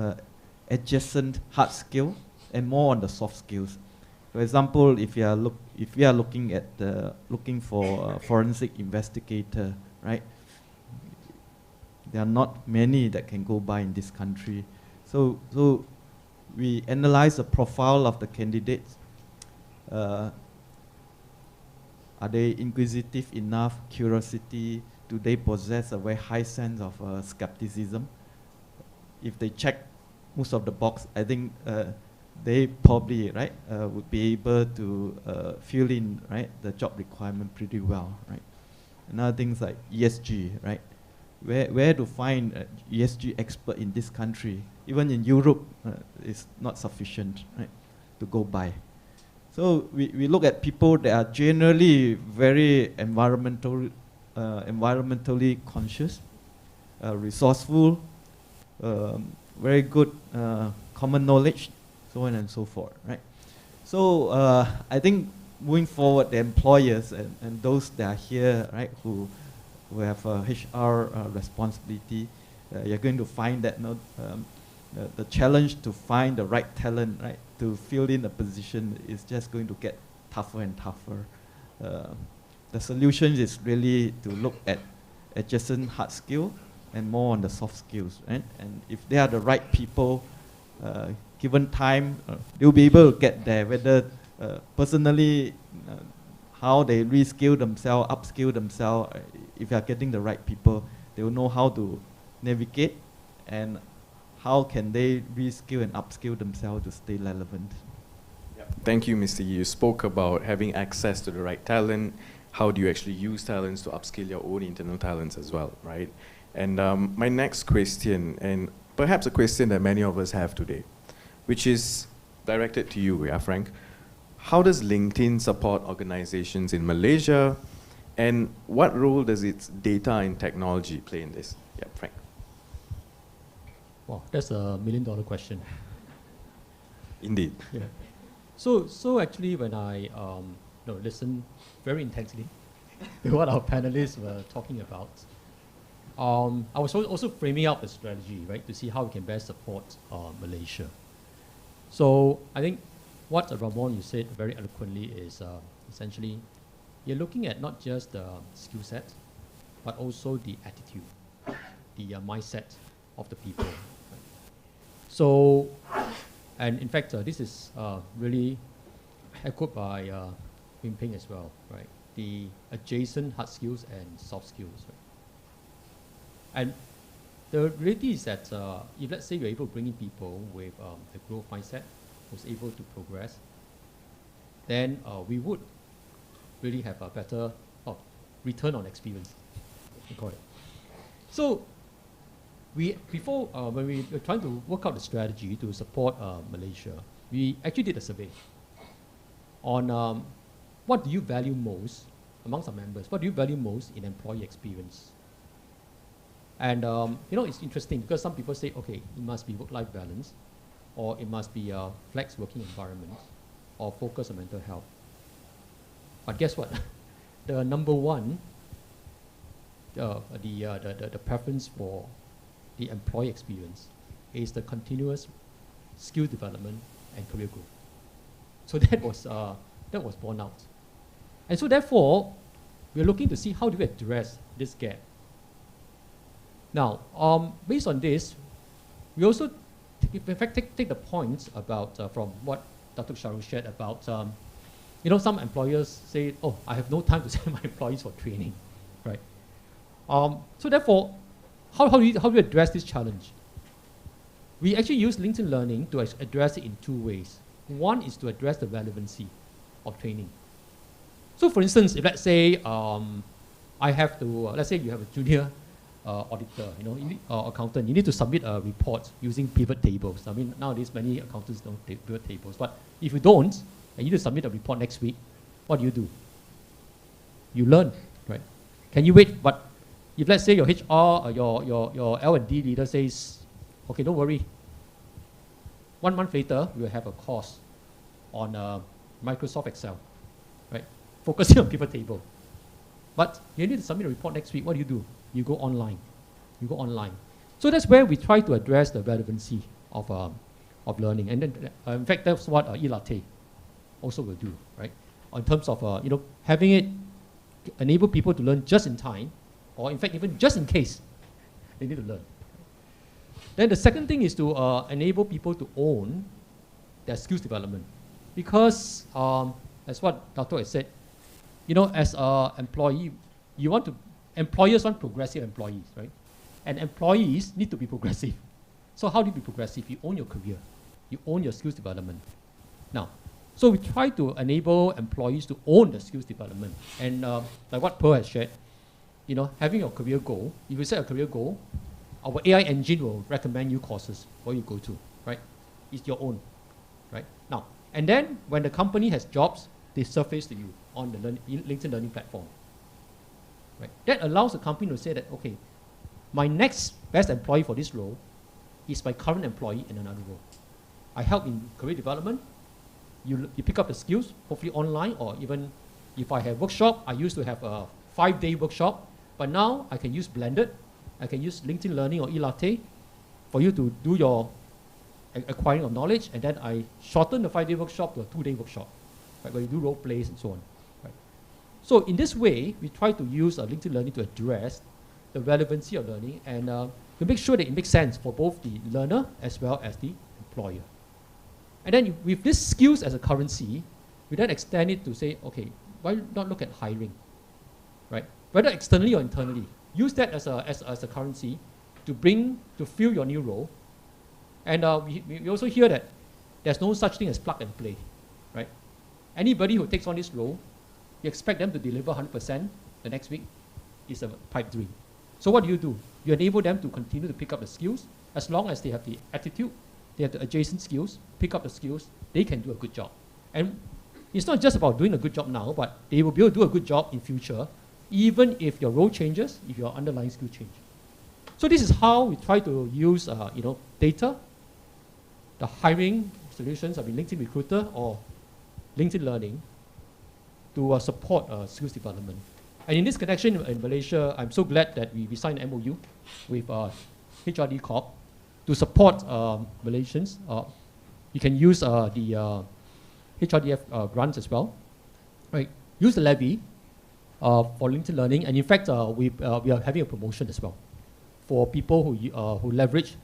Speaker 2: adjacent hard skill and more on the soft skills. For example, if you are looking at looking for a forensic investigator, right? There are not many that can go by in this country. So we analyze the profile of the candidates. Are they inquisitive enough? Curiosity? Do they possess a very high sense of skepticism? If they check most of the box, I think they probably, right, would be able to fill in, right, the job requirement pretty well, right? Another things like ESG, right? Where to find ESG expert in this country? Even in Europe, it's not sufficient, right, to go by. So we look at people that are generally very environmentally conscious, resourceful, very good common knowledge, so on and so forth, right? So I think moving forward, the employers and those that are here, right, who have a HR responsibility, you're going to find that the challenge to find the right talent, right, to fill in a position is just going to get tougher and tougher. The solution is really to look at adjacent hard skill and more on the soft skills, right? And if they are the right people, given time, they'll be able to get there, whether personally, how they reskill themselves, upskill themselves. If you are getting the right people, they will know how to navigate and how can they reskill and upskill themselves to stay relevant.
Speaker 4: Thank you, Mr. Yee. You spoke about having access to the right talent, how do you actually use talents to upskill your own internal talents as well, right? And my next question, and perhaps a question that many of us have today, which is directed to you, yeah, Frank. How does LinkedIn support organizations in Malaysia, and what role does its data and technology play in this? Yeah, Frank.
Speaker 5: Wow, that's $1 million question.
Speaker 4: Indeed.
Speaker 5: Yeah. So actually, when I listened very intensely to what our panelists were talking about, I was also framing out the strategy, right, to see how we can best support Malaysia. So I think what Ramon, you said very eloquently is essentially you're looking at not just the skill set, but also the attitude, the mindset of the people. Right? So, and in fact, this is really echoed by Peng as well, right? The adjacent hard skills and soft skills. Right? And the reality is that if let's say you're able to bring in people with a growth mindset, who's able to progress, then we would really have a better return on experience, we call it. So before when we were trying to work out the strategy to support Malaysia, we actually did a survey on what do you value most amongst our members, what do you value most in employee experience? And it's interesting because some people say, okay, it must be work-life balance, or it must be a flex working environment, or focus on mental health. But guess what? The number one, the preference for the employee experience is the continuous skill development and career growth. So that was borne out. And so therefore, we're looking to see how do we address this gap. Now, based on this, we also take the points about from what Datuk Shahul shared about, some employers say, oh, I have no time to send my employees for training, right? So therefore, how do we address this challenge? We actually use LinkedIn Learning to address it in two ways. One is to address the relevancy of training. So for instance, if let's say I have to, let's say you have a junior auditor, accountant, you need to submit a report using pivot tables. I mean, nowadays many accountants don't pivot tables, but if you don't, and you need to submit a report next week, what do? You learn, right? Can you wait? But if let's say your HR or your L&D leader says, okay, don't worry. 1 month later, we'll have a course on Microsoft Excel, right? Focusing on pivot table. But you need to submit a report next week. What do? You go online. So that's where we try to address the relevancy of learning. And then, in fact, that's what eLatte also will do, right? In terms of having it enable people to learn just in time, or in fact even just in case they need to learn. Then the second thing is to enable people to own their skills development, because as what Datuk has said, as an employee, employers want progressive employees, right? And employees need to be progressive. So how do you be progressive? You own your career. You own your skills development. Now, so we try to enable employees to own the skills development. And like what Pearl has shared, having your career goal, if you set a career goal, our AI engine will recommend you courses for you to go to, right? It's your own, right? Now, and then when the company has jobs, they surface to you on the LinkedIn Learning platform. Right? That allows the company to say that, okay, my next best employee for this role is my current employee in another role. I help in career development. You pick up the skills, hopefully online, or even if I have workshop, I used to have a 5-day workshop, but now I can use blended. I can use LinkedIn Learning or eLatte for you to do your acquiring of knowledge, and then I shorten the 5-day workshop to a 2-day workshop, right, where you do role plays and so on. So in this way, we try to use LinkedIn Learning to address the relevancy of learning and to make sure that it makes sense for both the learner as well as the employer. And then with these skills as a currency, we then extend it to say, okay, why not look at hiring, right? Whether externally or internally, use that as a currency to fill your new role. And we also hear that there's no such thing as plug and play, right? Anybody who takes on this role You expect them to deliver 100% the next week, is a pipe dream. So what do? You enable them to continue to pick up the skills. As long as they have the attitude, they have the adjacent skills, pick up the skills, they can do a good job. And it's not just about doing a good job now, but they will be able to do a good job in future, even if your role changes, if your underlying skill change. So this is how we try to use data. The hiring solutions of LinkedIn Recruiter or LinkedIn Learning to support skills development. And in this connection in Malaysia, I'm so glad that we signed an MOU with HRD Corp to support Malaysians. You can use the HRDF grants as well. Right? Use the levy for LinkedIn Learning, and in fact, we are having a promotion as well for people who leverage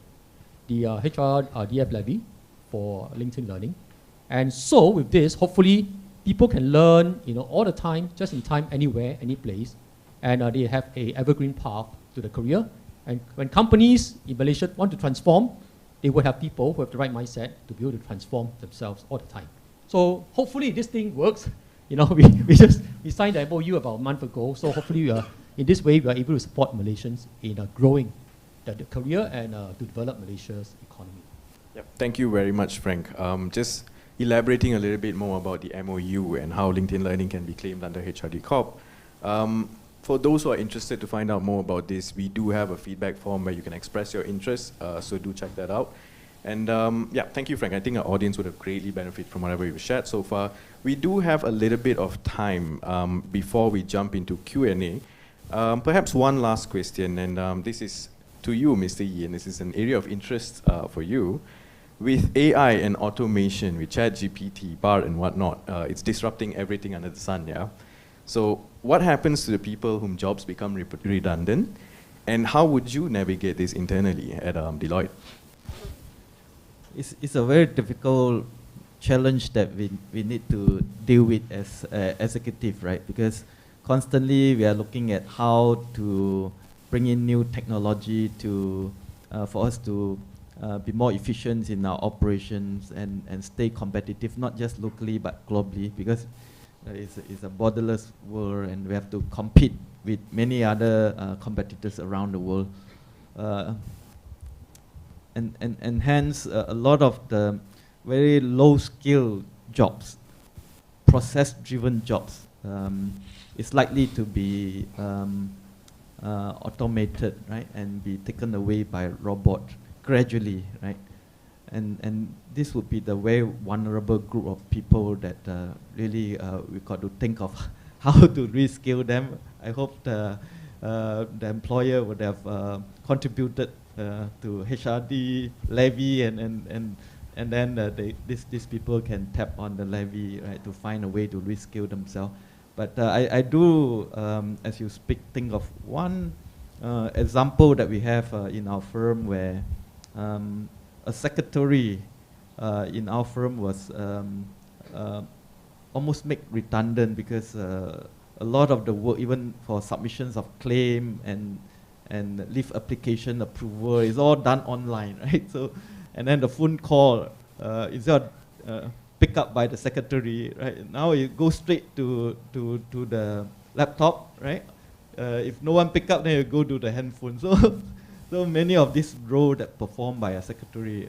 Speaker 5: the HRDF levy for LinkedIn Learning. And so with this, hopefully, people can learn all the time, just in time, anywhere, any place, and they have a evergreen path to the career. And when companies in Malaysia want to transform, they will have people who have the right mindset to be able to transform themselves all the time. So hopefully this thing works. We signed the MOU about a month ago, so hopefully in this way we are able to support Malaysians in growing the career and to develop Malaysia's economy.
Speaker 4: Yep. Thank you very much, Frank. Just elaborating a little bit more about the MOU and how LinkedIn Learning can be claimed under HRD Corp. For those who are interested to find out more about this, we do have a feedback form where you can express your interest, so do check that out. And yeah, thank you, Frank. I think our audience would have greatly benefited from whatever you've shared so far. We do have a little bit of time before we jump into Q&A. Perhaps one last question, and this is to you, Mr. Yi, and this is an area of interest for you. With AI and automation, with ChatGPT, BART, and whatnot, it's disrupting everything under the sun, yeah? So what happens to the people whom jobs become redundant, and how would you navigate this internally at Deloitte?
Speaker 2: It's a very difficult challenge that we need to deal with as executive, right? Because constantly we are looking at how to bring in new technology to for us to be more efficient in our operations and stay competitive, not just locally but globally, because it's a borderless world and we have to compete with many other competitors around the world. And hence a lot of the very low skill jobs, process driven jobs, is likely to be automated, right, and be taken away by robot gradually, right? And this would be the very vulnerable group of people that really we got to think of how to reskill them. I hope the employer would have contributed to HRD levy, and then these people can tap on the levy, right, to find a way to reskill themselves. But I do, as you speak, think of one example that we have in our firm where a secretary in our firm was almost made redundant because a lot of the work, even for submissions of claim and leave application approval, is all done online, right? So, and then the phone call is picked up by the secretary, right? Now it goes straight to the laptop, right? If no one pick up, then you go to the handphone. So many of these roles that performed by a secretary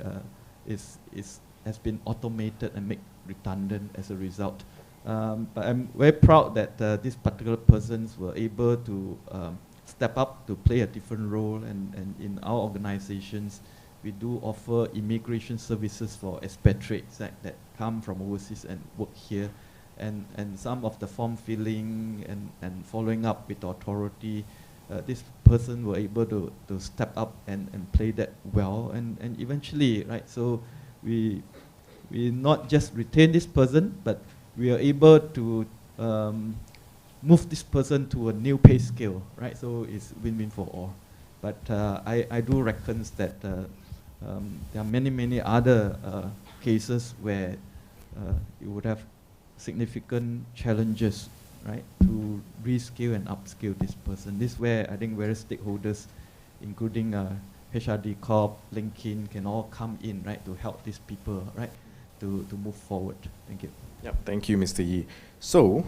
Speaker 2: has been automated and made redundant as a result. But I'm very proud that these particular persons were able to step up to play a different role, and in our organizations, we do offer immigration services for expatriates that come from overseas and work here, and some of the form filling and following up with the authority. This person were able to step up and play that well, and eventually, right, so we not just retain this person, but we are able to move this person to a new pay scale, right? So it's win-win for all. But I do reckon that there are many other cases where you would have significant challenges, right, to reskill and upskill this person. This is where I think various stakeholders, including HRD Corp, LinkedIn, can all come in, right, to help these people, right, to move forward. Thank you.
Speaker 4: Yep, thank you, Mr. Yee. So,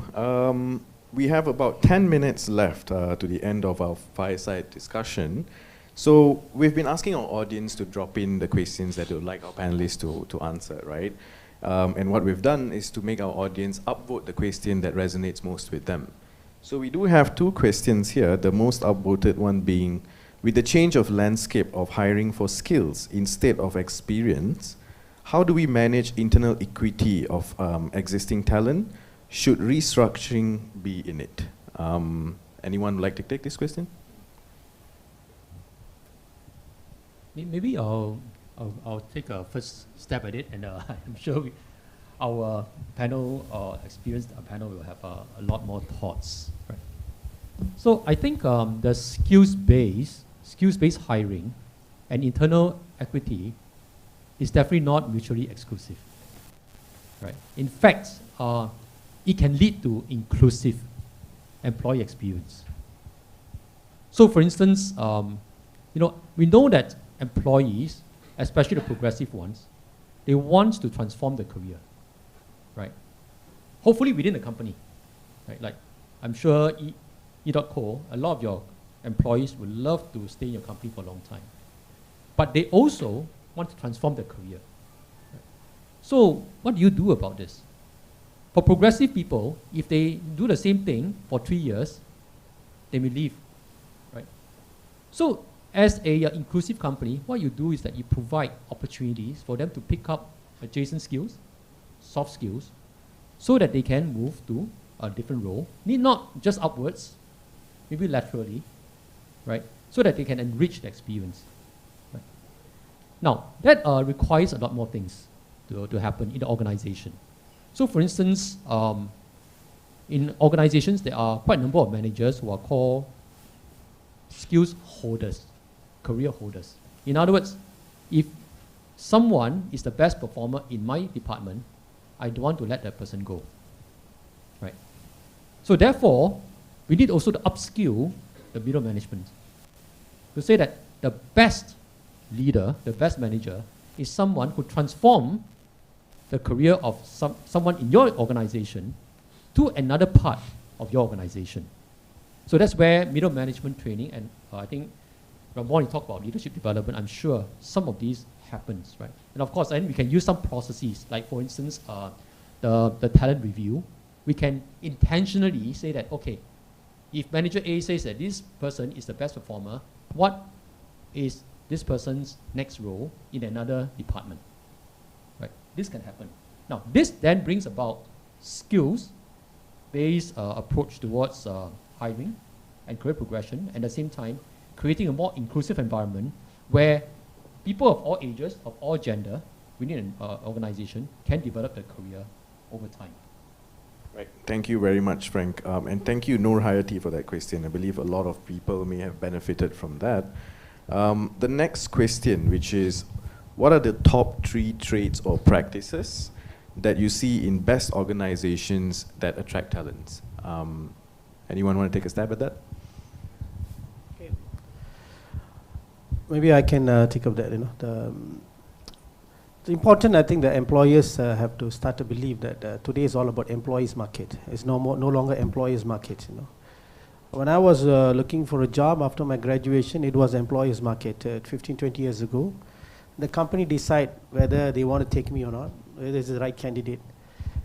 Speaker 4: we have about 10 minutes left to the end of our fireside discussion. So, we've been asking our audience to drop in the questions that they would like our panelists to answer, right? And what we've done is to make our audience upvote the question that resonates most with them. So, we do have 2 questions here, the most upvoted one being, with the change of landscape of hiring for skills instead of experience, how do we manage internal equity of existing talent? Should restructuring be in it? Anyone would like to take this question?
Speaker 5: Maybe I'll take a first step at it, and I'm sure our panel, experienced panel, will have a lot more thoughts. Right? So I think the skills-based hiring and internal equity is definitely not mutually exclusive. Right? In fact, it can lead to inclusive employee experience. So, for instance, we know that employees, especially the progressive ones, they want to transform their career, right? Hopefully within the company, right? Like, I'm sure edotco, a lot of your employees would love to stay in your company for a long time, but they also want to transform their career. Right? So, what do you do about this? For progressive people, if they do the same thing for 3 years, they may leave, right? So, as a inclusive company, what you do is that you provide opportunities for them to pick up adjacent skills, soft skills, so that they can move to a different role, need not just upwards, maybe laterally, right? So that they can enrich the experience. Right? Now, that requires a lot more things to happen in the organization. So for instance, in organizations, there are quite a number of managers who are called skills holders, career holders. In other words, if someone is the best performer in my department, I don't want to let that person go. Right? So therefore, we need also to upskill the middle management to say that the best leader, the best manager, is someone who transforms the career of someone in your organization to another part of your organization. So that's where middle management training, and I think Ramon talked about leadership development, I'm sure some of these happens, right? And of course, then we can use some processes, like for instance, the talent review. We can intentionally say that, okay, if manager A says that this person is the best performer, what is this person's next role in another department? Right? This can happen. Now, this then brings about skills-based approach towards hiring and career progression, and at the same time, creating a more inclusive environment where people of all ages, of all gender, within an organization can develop their career over time.
Speaker 4: Right. Thank you very much, Frank. And thank you, Noor Hayati, for that question. I believe a lot of people may have benefited from that. The next question, which is, what are the top 3 traits or practices that you see in best organizations that attract talents? Anyone want to take a stab at that?
Speaker 6: Okay. Maybe I can take up that. It's important, I think, that employers have to start to believe that today is all about employees market. It's no longer employers market. When I was looking for a job after my graduation, it was employers market 15, 20 years ago. The company decide whether they want to take me or not, whether it's the right candidate.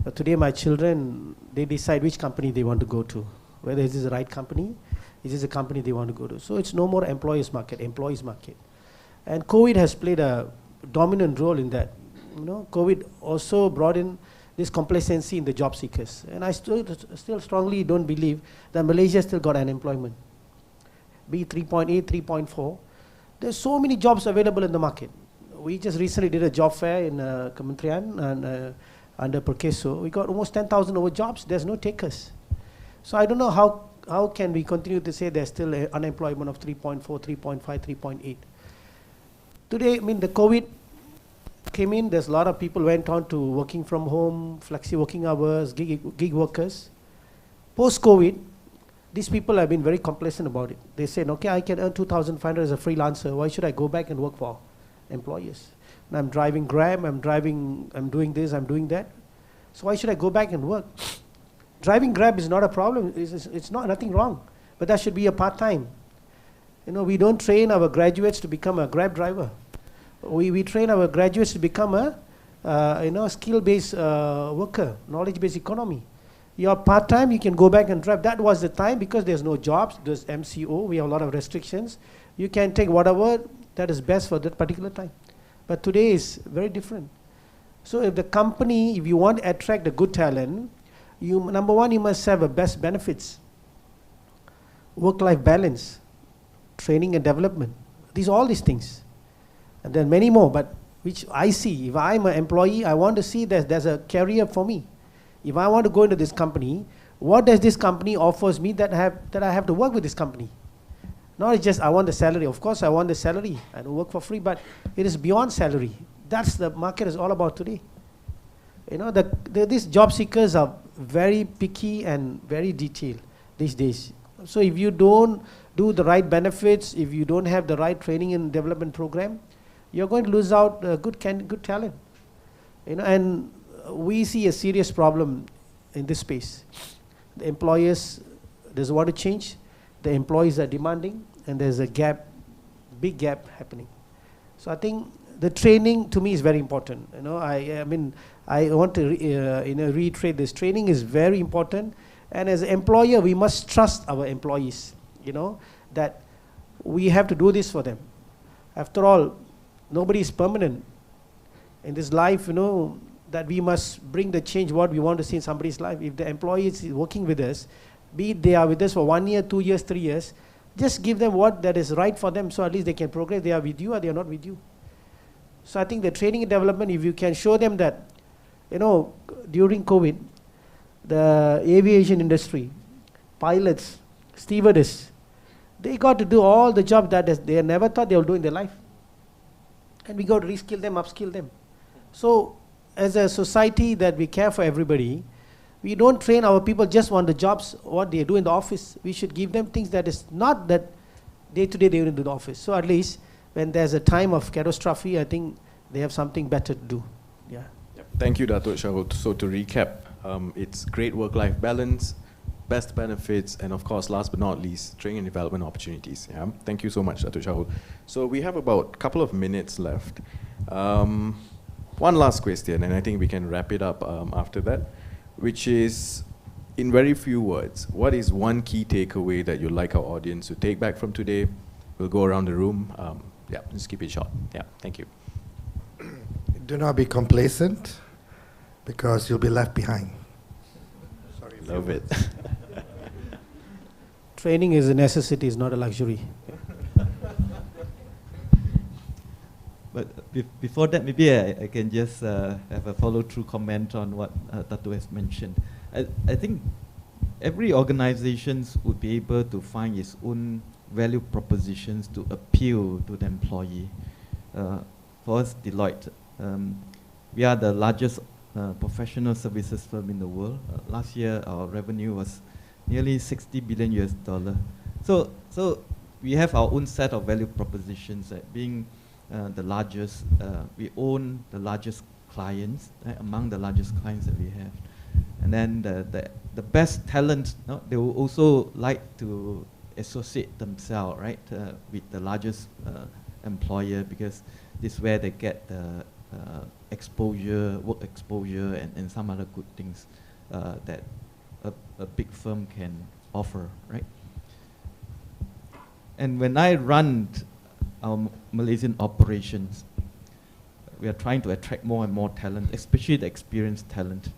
Speaker 6: But today my children, they decide which company they want to go to, whether is this the right company, is this a company they want to go to. So it's no more employers market, employees market. And COVID has played a dominant role in that. COVID also brought in this complacency in the job seekers. And I still strongly don't believe that Malaysia still got unemployment. Be 3.8, 3.4. There's so many jobs available in the market. We just recently did a job fair in Kementerian and under Perkeso. We got almost 10,000 over jobs. There's no takers. So I don't know how can we continue to say there's still unemployment of 3.4, 3.5, 3.8. Today, the COVID came in, there's a lot of people went on to working from home, flexi working hours, gig workers. Post-COVID, these people have been very complacent about it. They said, okay, I can earn 2,500 as a freelancer. Why should I go back and work for employers. And I'm driving Grab, I'm doing this, I'm doing that. So why should I go back and work? Driving Grab is not a problem, it's not nothing wrong, but that should be a part-time. You know, we don't train our graduates to become a Grab driver. We train our graduates to become a skill-based worker, knowledge-based economy. You're part-time, you can go back and drive. That was the time, because there's no jobs, there's MCO, we have a lot of restrictions. You can take whatever that is best for that particular time. But today is very different. So if the company, if you want to attract the good talent, number one, you must have the best benefits, work-life balance, training and development. All these things. And then many more, but which I see. If I'm an employee, I want to see that there's a career for me. If I want to go into this company, what does this company offers me that I have to work with this company? Not just I want the salary. Of course, I want the salary. I don't work for free, but it is beyond salary. That's the market is all about today. You know, these job seekers are very picky and very detailed these days. So if you don't do the right benefits, if you don't have the right training and development program, you're going to lose out good talent. You know, and we see a serious problem in this space. The employers doesn't want to change. The employees are demanding, and there's a big gap happening. So I think the training to me is very important. You know, I want to reiterate this. Training is very important, and as an employer, we must trust our employees. You know, that we have to do this for them. After all, nobody is permanent in this life. You know, that we must bring the change what we want to see in somebody's life. If the employee is working with us, be it they are with us for 1 year, 2 years, 3 years, just give them what that is right for them, so at least they can progress. They are with you or they are not with you. So I think the training and development, if you can show them that, you know, during COVID, the aviation industry, pilots, stewardess, they got to do all the jobs that they never thought they will do in their life. And we got to reskill them, upskill them. So as a society that we care for everybody, we don't train our people just on the jobs, what they do in the office. We should give them things that is not that day-to-day they do in the office. So at least when there's a time of catastrophe, I think they have something better to do. Yeah.
Speaker 4: Yep. Thank you, Datuk Shahul. So to recap, it's great work-life balance, best benefits, and of course, last but not least, training and development opportunities. Yeah. Thank you so much, Datuk Shahul. So we have about a couple of minutes left. One last question, and I think we can wrap it up after that, which is, in very few words, what is one key takeaway that you'd like our audience to take back from today? We'll go around the room. Yeah, just keep it short. Yeah, thank you.
Speaker 7: Do not be complacent, because you'll be left behind. Sorry.
Speaker 4: Love it.
Speaker 6: Training is a necessity, it's not a luxury.
Speaker 2: But before that, maybe I can just have a follow-through comment on what Datuk has mentioned. I think every organization would be able to find its own value propositions to appeal to the employee. For us, Deloitte, we are the largest professional services firm in the world. Last year, our revenue was nearly $60 billion. So we have our own set of value propositions, being the largest, we own the largest clients, among the largest clients that we have. And then the best talent, they will also like to associate themselves, right, with the largest employer, because this is where they get the exposure, work exposure, and some other good things that a big firm can offer, right? And when I run our Malaysian operations, we are trying to attract more and more talent, especially the experienced talent.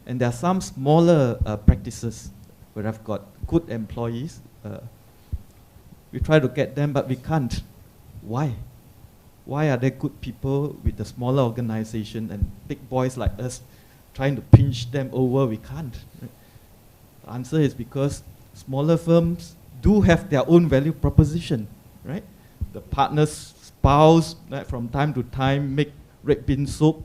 Speaker 2: And there are some smaller practices where I've got good employees. We try to get them, but we can't. Why? Why are there good people with the smaller organization and big boys like us trying to pinch them over? We can't. Right? The answer is because smaller firms do have their own value proposition, right? The partner's spouse, right, from time to time make red bean soup,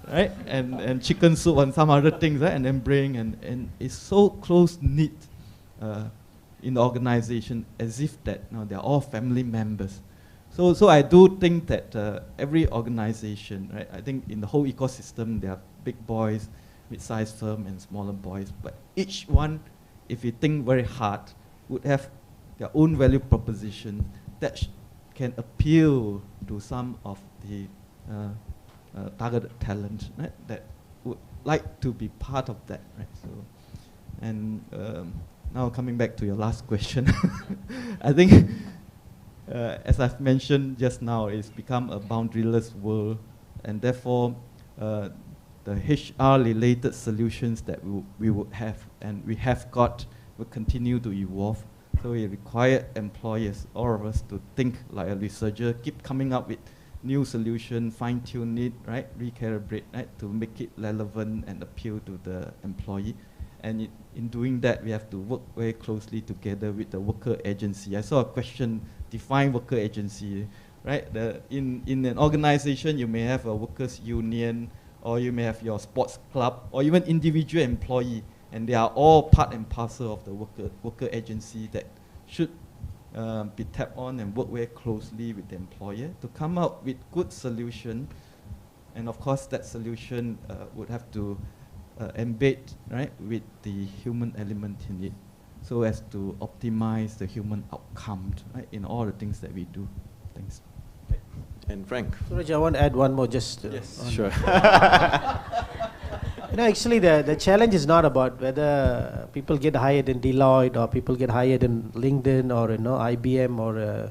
Speaker 2: right, and chicken soup and some other things, right, and then bring, and it's so close-knit in the organization, as if that they're all family members. So I do think that every organization, right, I think in the whole ecosystem, there are big boys, mid-sized firm, and smaller boys. But each one, if you think very hard, would have their own value proposition that can appeal to some of the targeted talent, right, that would like to be part of that, right? So, and now coming back to your last question, I think, as I've mentioned just now, it's become a boundaryless world, and therefore the HR-related solutions that we would have and we have got will continue to evolve. So it requires employers, all of us, to think like a researcher, keep coming up with new solution, fine-tune it, right, recalibrate, right, to make it relevant and appeal to the employee. And in doing that, we have to work very closely together with the worker agency. I saw a question, define worker agency, right? In an organization, you may have a workers union, or you may have your sports club, or even individual employee, and they are all part and parcel of the worker agency that should be tapped on and work very closely with the employer to come up with good solution. And of course, that solution would have to embed, right, with the human element in it, so as to optimize the human outcome, right, in all the things that we do. Thanks.
Speaker 4: And Frank.
Speaker 6: Suraj, I want to add one more just.
Speaker 4: Yes, sure.
Speaker 6: Actually, the challenge is not about whether people get hired in Deloitte or people get hired in LinkedIn or IBM or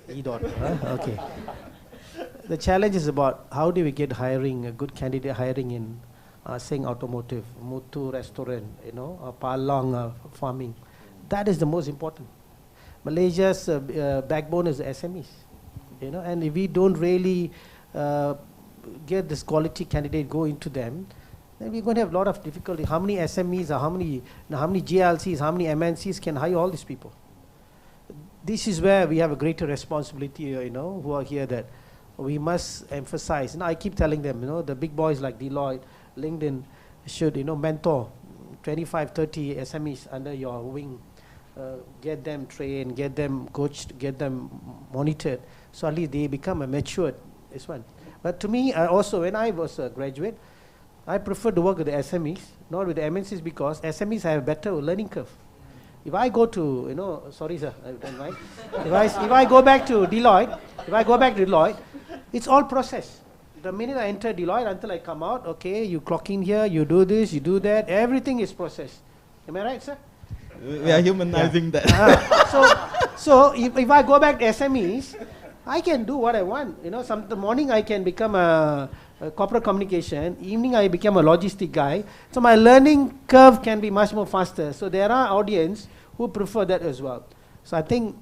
Speaker 6: edotco. Okay. The challenge is about how do we get hiring, a good candidate hiring in saying automotive, Mutu restaurant, Palong farming. That is the most important. Malaysia's backbone is the SMEs, and if we don't really get this quality candidate go into them, then we're going to have a lot of difficulty. How many SMEs or how many GLCs, how many MNCs can hire all these people? This is where we have a greater responsibility, who are here, that we must emphasize. I keep telling them, the big boys like Deloitte, LinkedIn should, mentor 25, 30 SMEs under your wing. Get them trained, get them coached, get them monitored, so at least they become a matured. This one. But to me, also when I was a graduate, I prefer to work with the SMEs, not with the MNCs, because SMEs have a better learning curve. If I go to, sorry sir, I don't mind. If I go back to Deloitte, it's all process. The minute I enter Deloitte until I come out, okay, you clock in here, you do this, you do that, everything is process. Am I right, sir?
Speaker 2: We are humanizing that.
Speaker 6: So if I go back to SMEs, I can do what I want. The morning I can become a corporate communication, evening I become a logistic guy. So my learning curve can be much more faster. So there are audience who prefer that as well. So I think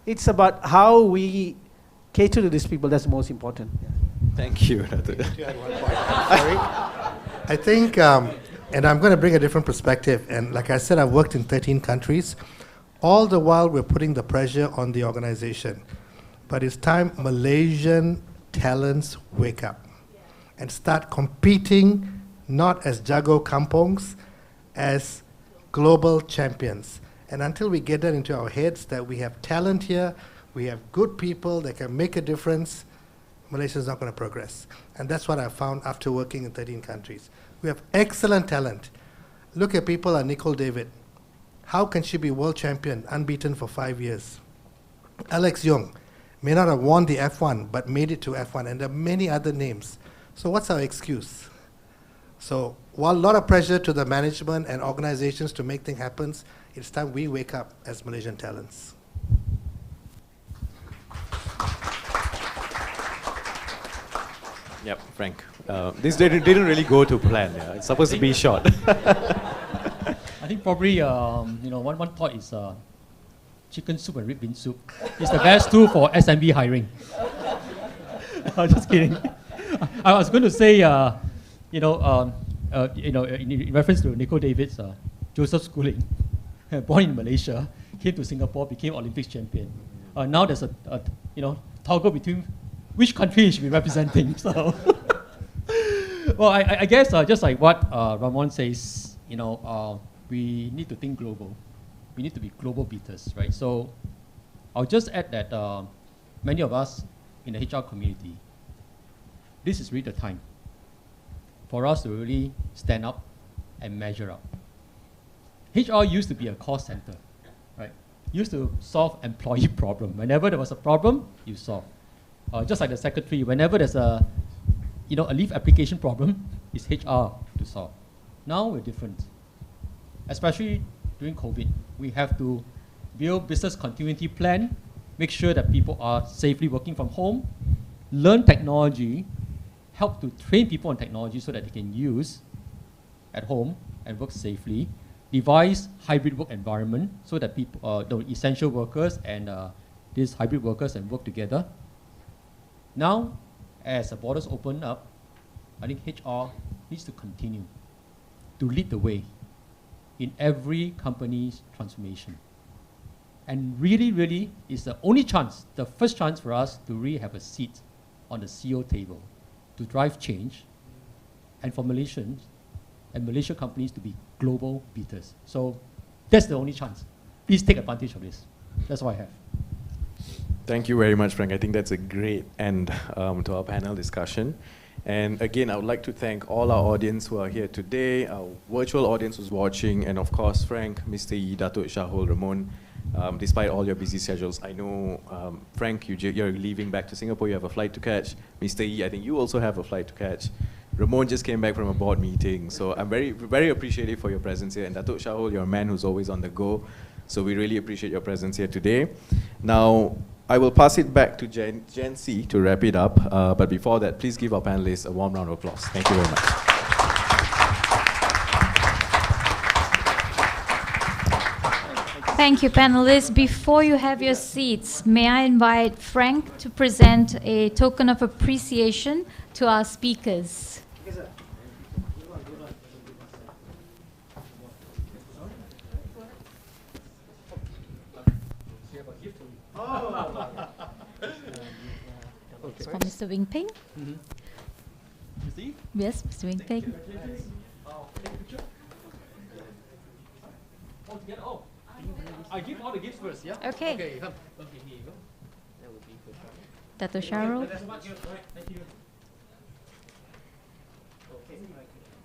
Speaker 6: it's about how we cater to these people. That's the most important.
Speaker 4: Thank you, Datuk.
Speaker 7: Sorry. I think, and I'm going to bring a different perspective. And like I said, I've worked in 13 countries. All the while, we're putting the pressure on the organization. But it's time Malaysian talents wake up and start competing, not as jago kampongs, as global champions. And until we get that into our heads, that we have talent here, we have good people that can make a difference, Malaysia is not going to progress. And that's what I found after working in 13 countries. We have excellent talent. Look at people like Nicole David. How can she be world champion, unbeaten for 5 years? Alex Young may not have won the F1, but made it to F1, and there are many other names. So what's our excuse? So while a lot of pressure to the management and organizations to make things happen, it's time we wake up as Malaysian talents.
Speaker 4: Yep, Frank. This didn't really go to plan. Yeah. It's supposed to be short.
Speaker 5: I think probably one thought is chicken soup and red bean soup is the best tool for SMB hiring. I'm just kidding. I was going to say, in reference to Nicole David's Joseph Schooling, born in Malaysia, came to Singapore, became Olympics champion. Now there's a toggle between which country he should be representing. So, well, I guess just like what Ramon says, we need to think global. We need to be global beaters, right? So I'll just add that many of us in the HR community, this is really the time for us to really stand up and measure up. HR used to be a call center, right? Used to solve employee problem. Whenever there was a problem, you solve. Just like the secretary, whenever there's a leave application problem, it's HR to solve. Now we're different. Especially during COVID, we have to build business continuity plan, make sure that people are safely working from home, learn technology, help to train people on technology so that they can use at home and work safely, devise hybrid work environment so that people, the essential workers and these hybrid workers can work together. Now, as the borders open up, I think HR needs to continue to lead the way in every company's transformation. And really, really is the only chance, the first chance for us to really have a seat on the CEO table to drive change and for Malaysians and Malaysian companies to be global beaters. So that's the only chance. Please take advantage of this. That's what I have.
Speaker 4: Thank you very much, Frank. I think that's a great end to our panel discussion. And again, I would like to thank all our audience who are here today, our virtual audience who's watching, and of course, Frank, Mr. Yi, Datuk, Shahul, Ramon. Despite all your busy schedules, I know, Frank, you're leaving back to Singapore, you have a flight to catch. Mr. Yi, I think you also have a flight to catch. Ramon just came back from a board meeting, so I'm very, very appreciative for your presence here. And Datuk Shahul, you're a man who's always on the go, so we really appreciate your presence here today. Now, I will pass it back to Gen C to wrap it up, but before that, please give our panelists a warm round of applause. Thank you very much.
Speaker 1: Thank you, panelists. Before you have your seats, may I invite Frank to present a token of appreciation to our speakers. It's for Mr. Wing Peng.
Speaker 5: You see?
Speaker 1: Yes, Mr. Wing Peng.
Speaker 5: Oh, I give all the gifts first, yeah?
Speaker 1: Okay.
Speaker 5: Okay, come. Okay, here you go. That would be for
Speaker 1: Datuk Shahul.
Speaker 5: Thank you so much. Thank you. Okay.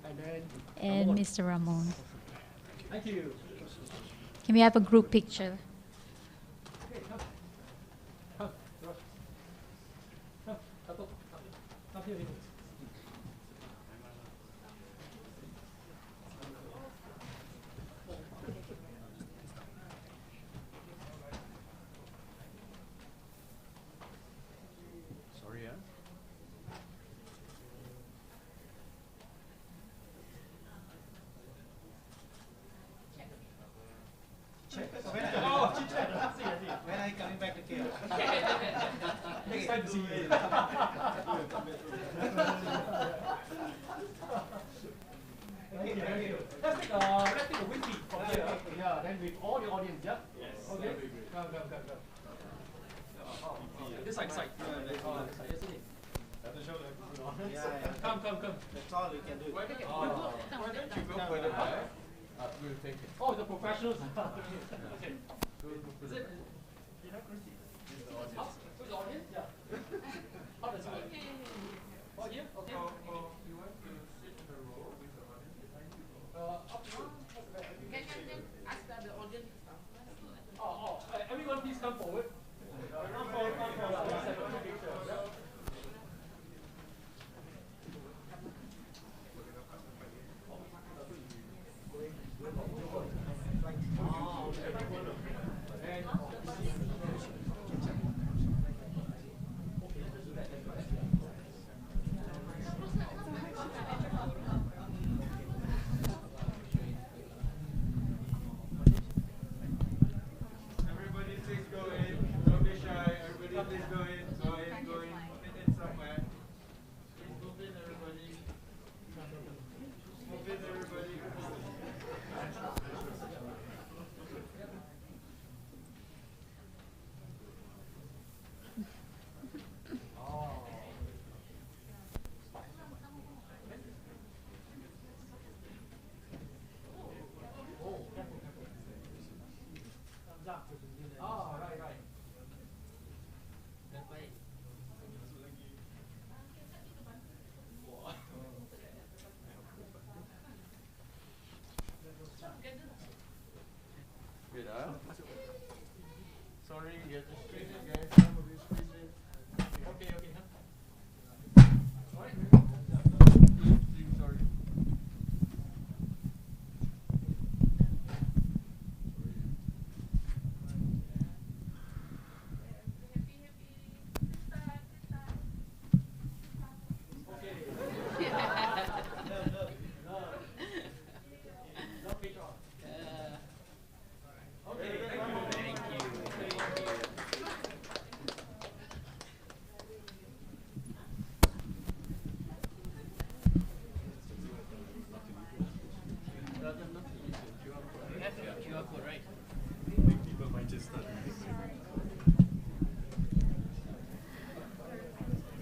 Speaker 5: And then
Speaker 1: And
Speaker 5: Ramon.
Speaker 1: Mr. Ramon.
Speaker 5: Thank you.
Speaker 1: Can we have a group picture?
Speaker 5: Okay, come. Come, Raj. Come, Datuk. Come here.
Speaker 4: Sorry, yeah?
Speaker 6: When are you coming back to KL?
Speaker 5: Next time to see you. Thank you. Let's take a wiki from here. Yeah, then with all the audience, yeah? Yes. Okay. Come. This side. This side, yes, it is. Come.
Speaker 6: That's all we can do.
Speaker 4: Why don't you go further back? We'll take it.
Speaker 5: Oh, the professionals. Okay. Is it? Who's the audience? Yeah. How does it work? Oh, here? Okay.
Speaker 4: You want to sit in a row with the audience behind you?
Speaker 5: Up to you. Can you ask the audience to come? Everyone please come forward. Come forward. Let's have a quick picture. Yeah. Sorry, you have to squeeze it, guys. Some of you squeeze it. Okay, huh? Sorry. Sorry.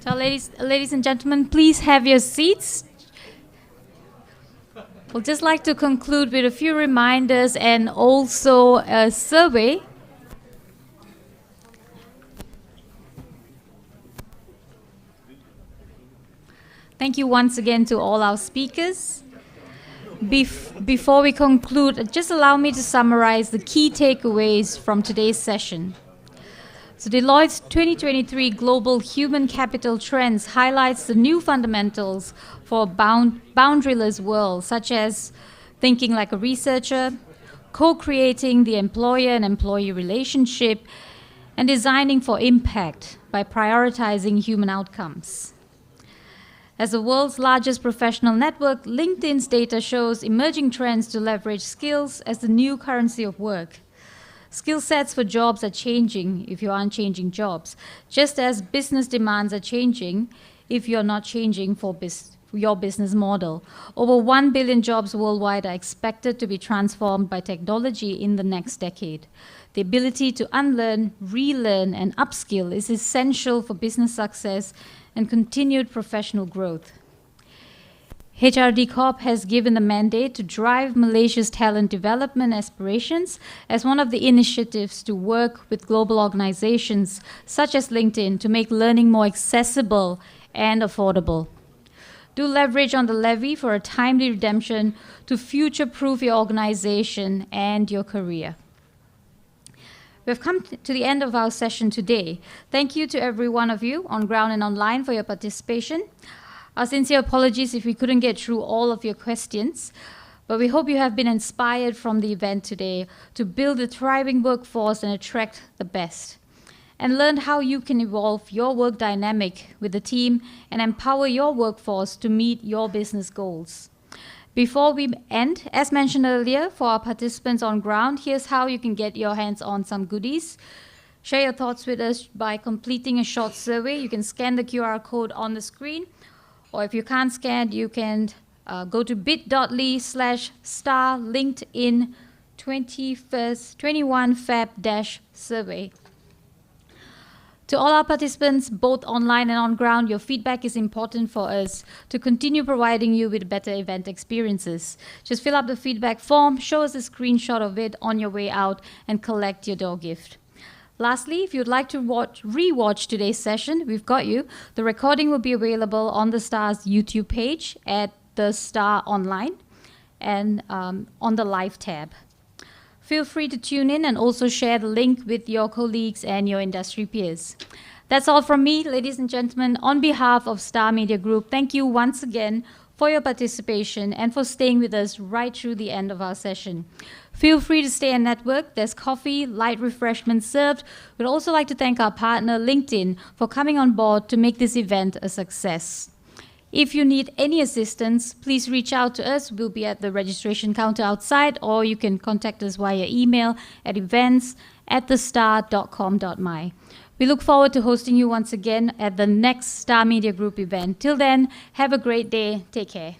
Speaker 1: So ladies and gentlemen, please have your seats. We'll just like to conclude with a few reminders and also a survey. Thank you once again to all our speakers. Before we conclude, just allow me to summarize the key takeaways from today's session. So Deloitte's 2023 Global Human Capital Trends highlights the new fundamentals for a boundaryless world, such as thinking like a researcher, co-creating the employer and employee relationship, and designing for impact by prioritizing human outcomes. As the world's largest professional network, LinkedIn's data shows emerging trends to leverage skills as the new currency of work. Skill sets for jobs are changing if you aren't changing jobs, just as business demands are changing if you're not changing for your business model. Over 1 billion jobs worldwide are expected to be transformed by technology in the next decade. The ability to unlearn, relearn, and upskill is essential for business success and continued professional growth. HRD Corp has given the mandate to drive Malaysia's talent development aspirations as one of the initiatives to work with global organizations such as LinkedIn to make learning more accessible and affordable. Do leverage on the levy for a timely redemption to future-proof your organization and your career. We've come to the end of our session today. Thank you to every one of you on ground and online for your participation. Our sincere apologies if we couldn't get through all of your questions, but we hope you have been inspired from the event today to build a thriving workforce and attract the best, and learn how you can evolve your work dynamic with the team and empower your workforce to meet your business goals. Before we end, as mentioned earlier, for our participants on ground, here's how you can get your hands on some goodies. Share your thoughts with us by completing a short survey. You can scan the QR code on the screen, or if you can't scan, you can go to bit.ly/*LinkedIn 21 Feb-survey. To all our participants, both online and on ground, your feedback is important for us to continue providing you with better event experiences. Just fill up the feedback form, show us a screenshot of it on your way out, and collect your door gift. Lastly, if you'd like to re-watch today's session, we've got you. The recording will be available on the Star's YouTube page at the Star Online and on the Live tab. Feel free to tune in and also share the link with your colleagues and your industry peers. That's all from me, ladies and gentlemen. On behalf of Star Media Group, thank you once again for your participation and for staying with us right through the end of our session. Feel free to stay and network. There's coffee, light refreshments served. We'd also like to thank our partner, LinkedIn, for coming on board to make this event a success. If you need any assistance, please reach out to us. We'll be at the registration counter outside, or you can contact us via email at events@thestar.com.my. We look forward to hosting you once again at the next Star Media Group event. Till then, have a great day. Take care.